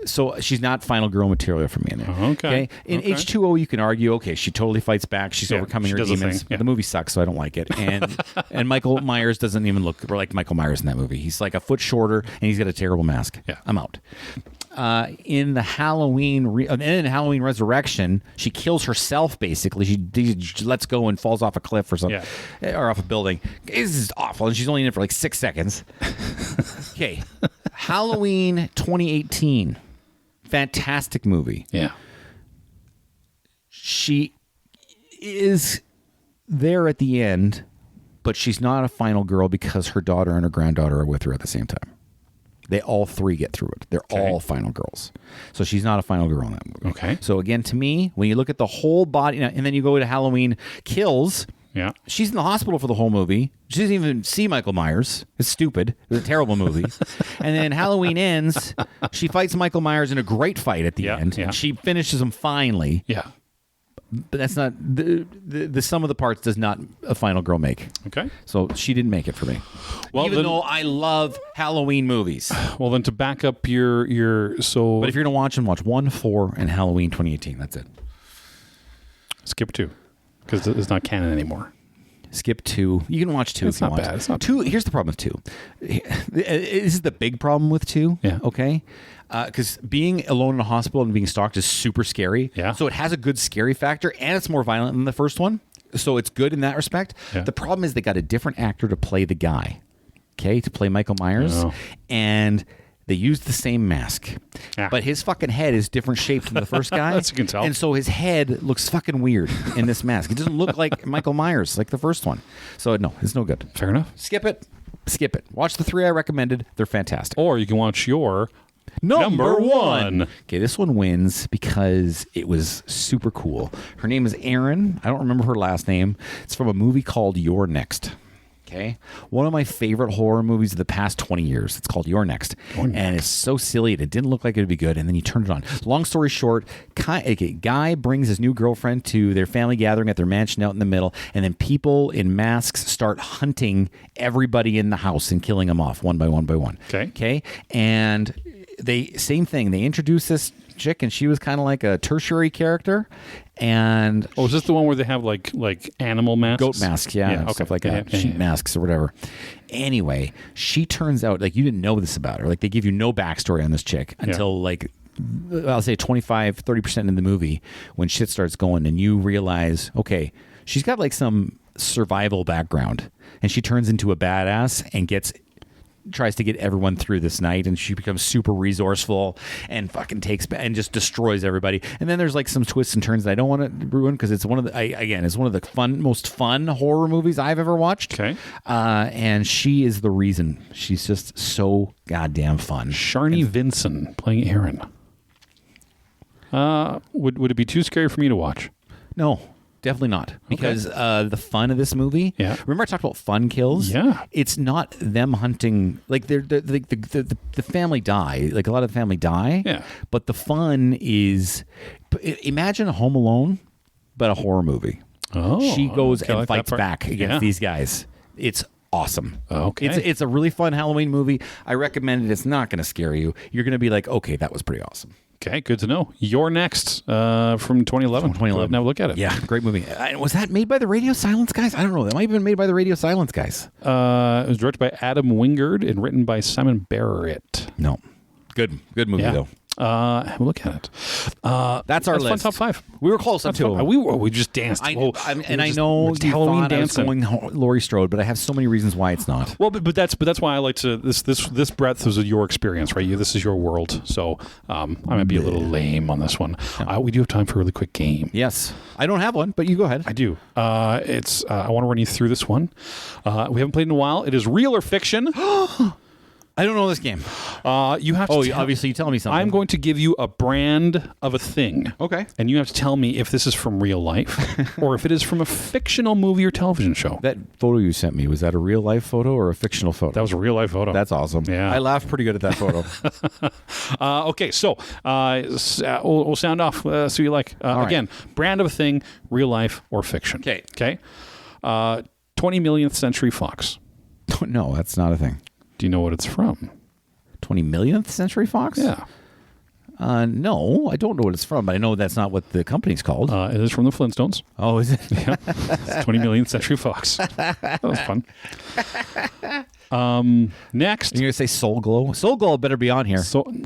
so she's not final girl material for me in there. Okay. In H2O, you can argue, okay, she totally fights back. She's overcoming her she does a demons. thing. Yeah. The movie sucks, so I don't like it. And Michael Myers doesn't even look like Michael Myers in that movie. He's like a foot shorter, and he's got a terrible mask. Yeah. I'm out. In the Halloween in Halloween Resurrection, she kills herself basically. She lets go and falls off a cliff or something, or off a building. This is awful, and she's only in it for like 6 seconds. Okay, Halloween 2018, fantastic movie. Yeah. She is there at the end, but she's not a final girl because her daughter and her granddaughter are with her at the same time. They all 3 get through it. They're all final girls. So she's not a final girl in that movie. Okay. So again, to me, when you look at the whole body, and then you go to Halloween Kills, Yeah. she's in the hospital for the whole movie. She doesn't even see Michael Myers. It's stupid. It was a terrible movie. And then Halloween ends. She fights Michael Myers in a great fight at the end. Yeah. And she finishes him finally. Yeah. But that's not the sum of the parts does not a final girl make. Okay. So she didn't make it for me. Well, even though I love Halloween movies. Well, then to back up your so. But if you're gonna watch them, watch 1, 4, and Halloween 2018. That's it. skip 2 because it's not canon anymore. Skip 2. You can watch 2 It's if you not want. bad. It's not 2. Here's the problem with 2. This is the big problem with 2. Yeah. Okay. Because being alone in a hospital and being stalked is super scary. Yeah. So it has a good scary factor, and it's more violent than the first one. So it's good in that respect. Yeah. The problem is they got a different actor to play the guy. Okay, to play Michael Myers, Oh. and they used the same mask, Ah. but his fucking head is different shape from the first guy. As you can tell. And so his head looks fucking weird in this mask. It doesn't look like Michael Myers like the first one. So no, it's no good. Fair enough. Skip it. Skip it. Watch the 3 I recommended. They're fantastic. Or you can watch your Number one. Okay, this one wins because it was super cool. Her name is Erin. I don't remember her last name. It's from a movie called You're Next. Okay, one of my favorite horror movies of the past 20 years. It's called You're Next. And it's so silly. It didn't look like it would be good, and then you turn it on. Long story short, a guy brings his new girlfriend to their family gathering at their mansion out in the middle, and then people in masks start hunting everybody in the house and killing them off one by one by one. Okay, and same thing. They introduced this chick, and she was kind of like a tertiary character. And is this the one where they have like animal masks? Goat masks, and stuff like that. Sheep masks or whatever. Anyway, she turns out, like, you didn't know this about her. Like, they give you no backstory on this chick until, like, I'll say 25-30% in the movie when shit starts going, and you realize, okay, she's got, like, some survival background, and she turns into a badass and gets tries to get everyone through this night, and she becomes super resourceful and fucking and just destroys everybody. And then there's like some twists and turns that I don't want to ruin because it's one of the most fun horror movies I've ever watched. Okay. And she is the reason. She's just so goddamn fun. Sharni Vinson playing Erin. Would it be too scary for me to watch? No. Definitely not, because the fun of this movie. Yeah. Remember I talked about fun kills? Yeah. It's not them hunting. Like the family die. Like a lot of the family die. Yeah. But the fun is, imagine a Home Alone, but a horror movie. Oh. She goes and like fights back against these guys. It's awesome. Okay. It's a really fun Halloween movie. I recommend it. It's not going to scare you. You're going to be like, okay, that was pretty awesome. Okay, good to know. You're next from 2011. 2011. Now look at it. Yeah, great movie. Was that made by the Radio Silence guys? I don't know. That might have been made by the Radio Silence guys. It was directed by Adam Wingard and written by Simon Barrett. No. Good movie, though. Have a look at it. That's our list. Fun top 5. We were close up to it. We just danced. I know you Halloween thought dancing. I was going Laurie Strode, but I have so many reasons why it's not. Well, but that's why I like to this breadth is your experience, right? This is your world, so I might be a little lame on this one. We do have time for a really quick game. Yes, I don't have one, but you go ahead. I do. It's I want to run you through this one. We haven't played in a while. It is real or fiction. I don't know this game. You have to. Obviously, you tell me something. I'm going to give you a brand of a thing. Okay. And you have to tell me if this is from real life or if it is from a fictional movie or television show. That photo you sent me, was that a real life photo or a fictional photo? That was a real life photo. That's awesome. Yeah. I laughed pretty good at that photo. Okay, so we'll sound off. See what you like. Again, brand of a thing, real life or fiction. Okay. 20 millionth Century Fox. No, that's not a thing. Do you know what it's from? 20 millionth Century Fox? Yeah. No, I don't know what it's from, but I know that's not what the company's called. It is from the Flintstones. Oh, is it? Yeah. It's 20 millionth Century Fox. That was fun. Next. You're going to say Soul Glow? Soul Glow better be on here.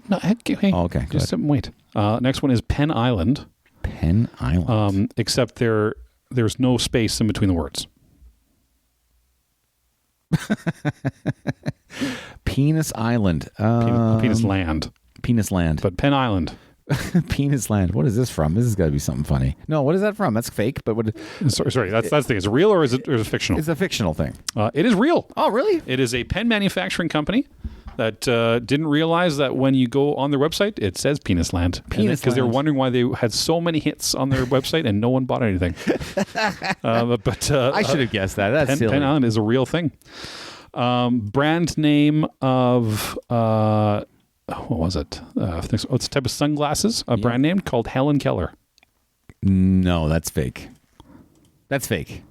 No, hey, okay. Just wait. Next one is Penn Island. Penn Island. Except there's no space in between the words. Penis Island. Penis Land. Penis Land. But Penn Island. Penis Land. What is this from? This has got to be something funny. No, what is that from? That's fake. But what? Sorry. That's the thing. Is it real or is it fictional? It's a fictional thing. It is real. Oh, really? It is a pen manufacturing company that didn't realize that when you go on their website, it says Penis Land. Because they were wondering why they had so many hits on their website and no one bought anything. But I should have guessed that. That's silly. Penn Island is a real thing. Brand name of what was it? It's a type of sunglasses. A brand name called Helen Keller. No, that's fake. That's fake.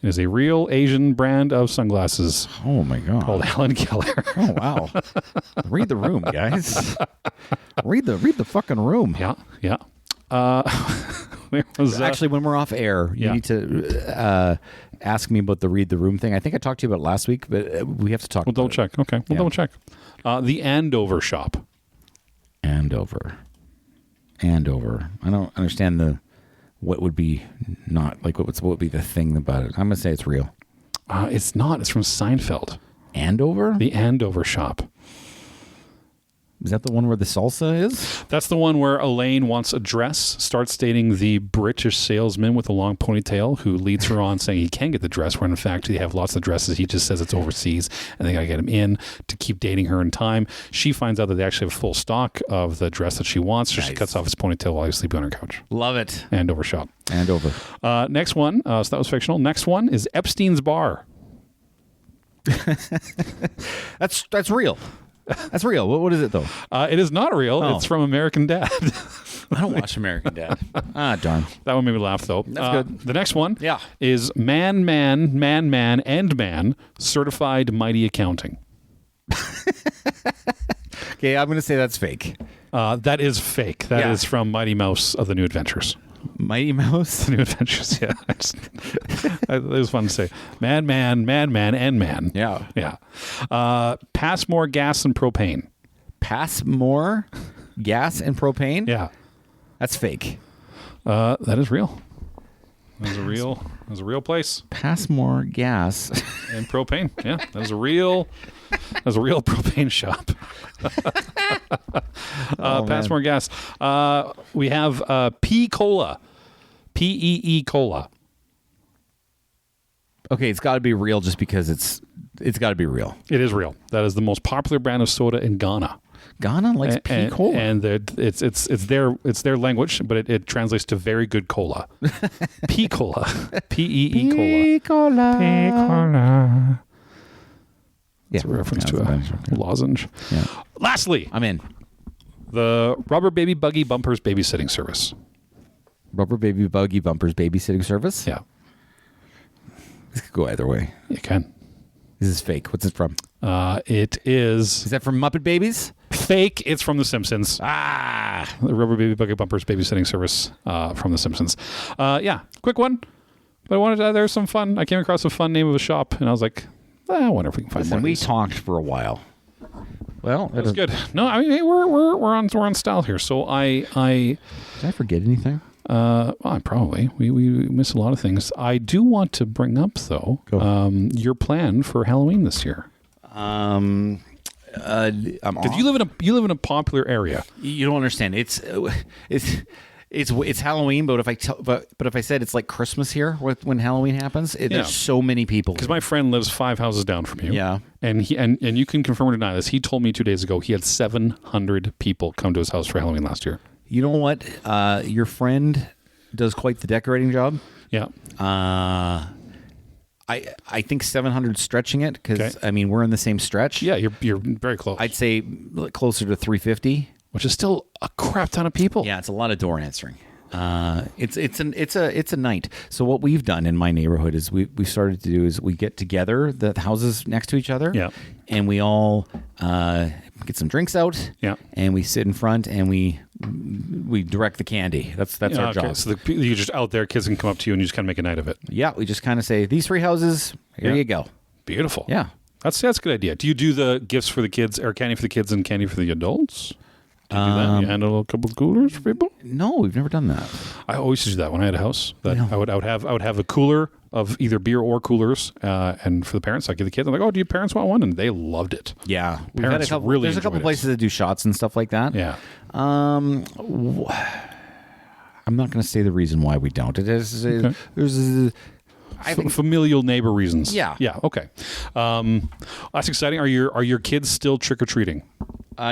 It is a real Asian brand of sunglasses. Oh my god! Called Helen Keller. Oh wow! Read the room, guys. read the fucking room. Yeah. Actually, when we're off air, you need to ask me about the read the room thing. I think I talked to you about it last week, but we have to talk. We'll double check. Okay, we'll double check. The Andover shop. Andover. I don't understand what would be not like what would be the thing about it. I'm gonna say it's real. It's not. It's from Seinfeld. Andover. The Andover shop. Is that the one where the salsa is? That's the one where Elaine wants a dress, starts dating the British salesman with a long ponytail who leads her on saying he can get the dress, when in fact they have lots of dresses. He just says it's overseas and they got to get him in to keep dating her in time. She finds out that they actually have full stock of the dress that she wants, so she cuts off his ponytail while he's sleeping on her couch. Love it. Andover shop. Andover. Next one, so that was fictional. Next one is Epstein's Bar. That's real. That's real. What is it, though? It is not real. Oh. It's from American Dad. I don't watch American Dad. Darn. That one made me laugh, though. That's good. The next one is Man, and Man, Certified Mighty Accounting. Okay, I'm going to say that's fake. That is fake. That is from Mighty Mouse of the New Adventures. Mighty Mouse? The New Adventures, yeah. It was fun to say. Man, and Man. Yeah. Pass more gas and propane. Pass more gas and propane? Yeah. That's fake. That is real. That was a real place. Passmore Gas. And propane. Yeah, that was a real propane shop. Passmore Gas. We have P Cola. PEE Cola. Okay, it's got to be real just because it's got to be real. It is real. That is the most popular brand of soda in Ghana. Ghana likes P Cola, and it's their language, but it translates to very good cola. P Cola, PEE Cola, P Cola, P Cola. It's Yeah, a reference yeah, to a that's okay. lozenge. Yeah. Lastly, I'm in. the Rubber Baby Buggy Bumpers babysitting service. Rubber Baby Buggy Bumpers babysitting service. Yeah, This could go either way. you can. This is fake. What's it from? It is Is that from Muppet Babies? fake. It's from The Simpsons. Ah, The Rubber Baby Buggy Bumpers babysitting service from The Simpsons. Yeah, quick one. But I wanted to, there's some fun. I came across a fun name of a shop, and I was like, I wonder if we can find listen, more. we of these. talked for a while. Well, that That's good. No, I mean, hey, we're on style here. So Did I forget anything? well, probably we miss a lot of things. I do want to bring up though your plan for Halloween this year. I'm Because you live in a popular area. You don't understand. It's Halloween, but if I said it's like Christmas here when Halloween happens, there's so many people. Because my friend lives 5 houses down from you. Yeah. And and you can confirm or deny this. He told me 2 days ago he had 700 people come to his house for Halloween last year. You know what? Your friend does quite the decorating job. Yeah. I think 700 stretching it because Okay. I mean we're in the same stretch. Yeah, you're very close. I'd say closer to 350. Which is still a crap ton of people. Yeah, it's a lot of door answering. It's a night. So what we've done in my neighborhood is we started to do is we get together the houses next to each other. Yeah. And we all get some drinks out. Yeah. And we sit in front and we direct the candy. That's Yeah, our okay. job. So you're just out there, kids can come up to you and you just kind of make a night of it. Yeah, we just kind of say these 3 houses. Here Yeah. you go. Beautiful. Yeah. That's a good idea. Do you do the gifts for the kids, or candy for the kids and candy for the adults? Do you do that? You handle a couple of coolers for people? No, we've never done that. I always used to do that when I had a house. That Yeah. I would have a cooler of either beer or coolers, and for the parents, I give the kids. I'm like, oh, do your parents want one? And they loved it. Yeah, we've Parents really There's a couple enjoyed it. places that do shots and stuff like that. Yeah. I'm not going to say the reason why we don't. It is Okay. I think Familial neighbor reasons. Yeah. Yeah. Okay. That's exciting. Are your kids still trick or treating?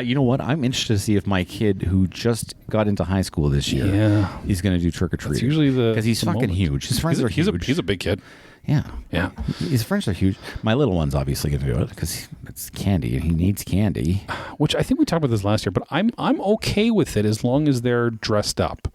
you know what? I'm interested to see if my kid who just got into high school this year is going to do trick or treat. That's usually because he's the fucking moment. huge. His friends are huge. He's a big kid. Yeah. Yeah. His friends are huge. My little one's obviously going to do it because it's candy and he needs candy. Which I think we talked about this last year, but I'm okay with it as long as they're dressed up.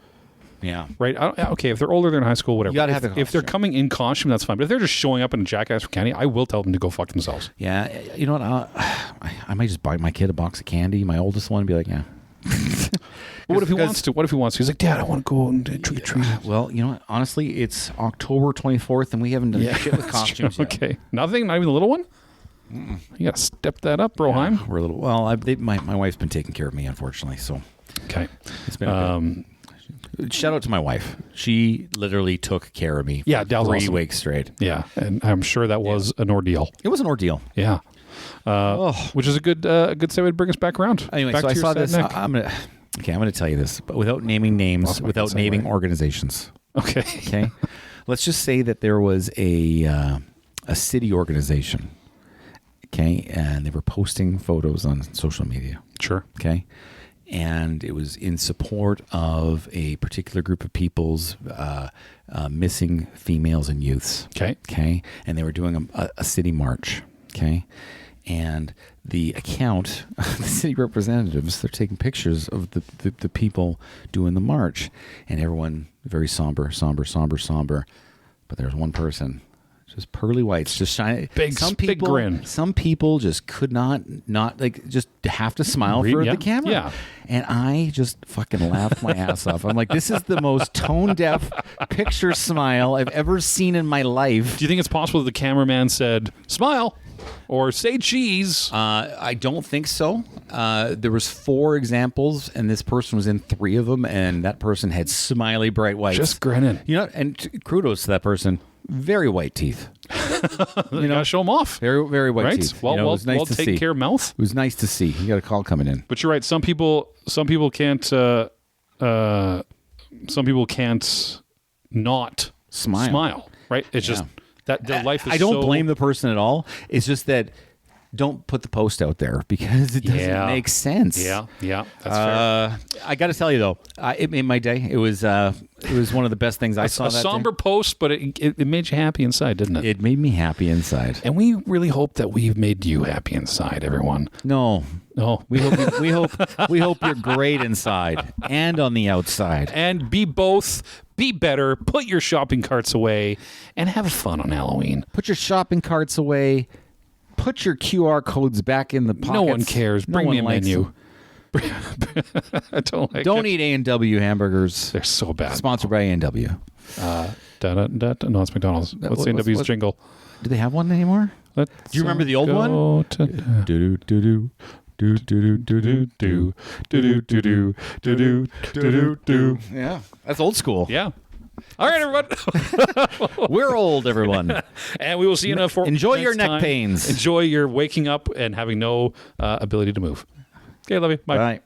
Yeah. Right? Okay, if they're older, they're in high school, whatever. You gotta have the if they're costume. coming in costume, that's fine. But if they're just showing up in a jackass for candy, I will tell them to go fuck themselves. Yeah. You know what? I might just buy my kid a box of candy, my oldest one, and be like, yeah. But what if he wants to? What if he wants to? He's like, Dad, I want to go and trick or treat. Well, you know what? Honestly, it's October 24th and we haven't done shit with costumes yet. Okay, nothing. Not even the little one. You got to step that up, Broheim. We're a little. Well, my wife's been taking care of me, unfortunately. So Okay. it's been. Okay. Shout out to my wife. She literally took care of me. Yeah, for Dal's 3 awesome. weeks straight. Yeah, and I'm sure that was an ordeal. It was an ordeal. Yeah. Which is a good segue to bring us back around. Anyway, back so I to your saw sad this. neck. I'm gonna tell you this, but without naming names, Lost my without good naming segue. organizations. Okay. Okay. Let's just say that there was a city organization. Okay, and they were posting photos on social media. Sure. Okay. And it was in support of a particular group of people's missing females and youths. Okay. Okay. And they were doing a city march. Okay. And the account, the city representatives, they're taking pictures of the people doing the march. And everyone very somber. But there's one person, just pearly whites, just shining. Big grin. Some people just could not like just have to smile for Yeah, the camera. yeah. And I just fucking laughed my ass off. I'm like, this is the most tone deaf picture smile I've ever seen in my life. Do you think it's possible that the cameraman said, "Smile"? Or say cheese. I don't think so. There was 4 examples, and this person was in 3 of them, and that person had smiley, bright whites. Just grinning. You know, and kudos to that person. Very white teeth. You gotta show them off. Very, very white Right? teeth. Well, You know, it was nice to take see. care of mouth. It was nice to see. You got a call coming in. But you're right. Some people can't. Some people can't not smile. Right? It's just that their life is. I don't blame the person at all. It's just that don't put the post out there because it doesn't make sense. Yeah, that's fair. I got to tell you though, it made my day. It was one of the best things I saw. A somber post, but it made you happy inside, didn't it? It made me happy inside. And we really hope that we've made you happy inside, everyone. No, We hope you're great inside and on the outside. And be both. Be better. Put your shopping carts away and have fun on Halloween. Put your shopping carts away. Put your QR codes back in the pockets. No one cares. Bring me a menu. I don't eat A&W hamburgers. They're so bad. Sponsored by A&W. No, it's McDonald's. What's A&W's jingle? Do they have one anymore? Do you remember the old one? Yeah, that's old school. Yeah. All right, everyone. We're old, everyone. And we will see you in a Enjoy your neck time. pains. Enjoy your waking up and having no ability to move. Okay, love you. Bye. Bye.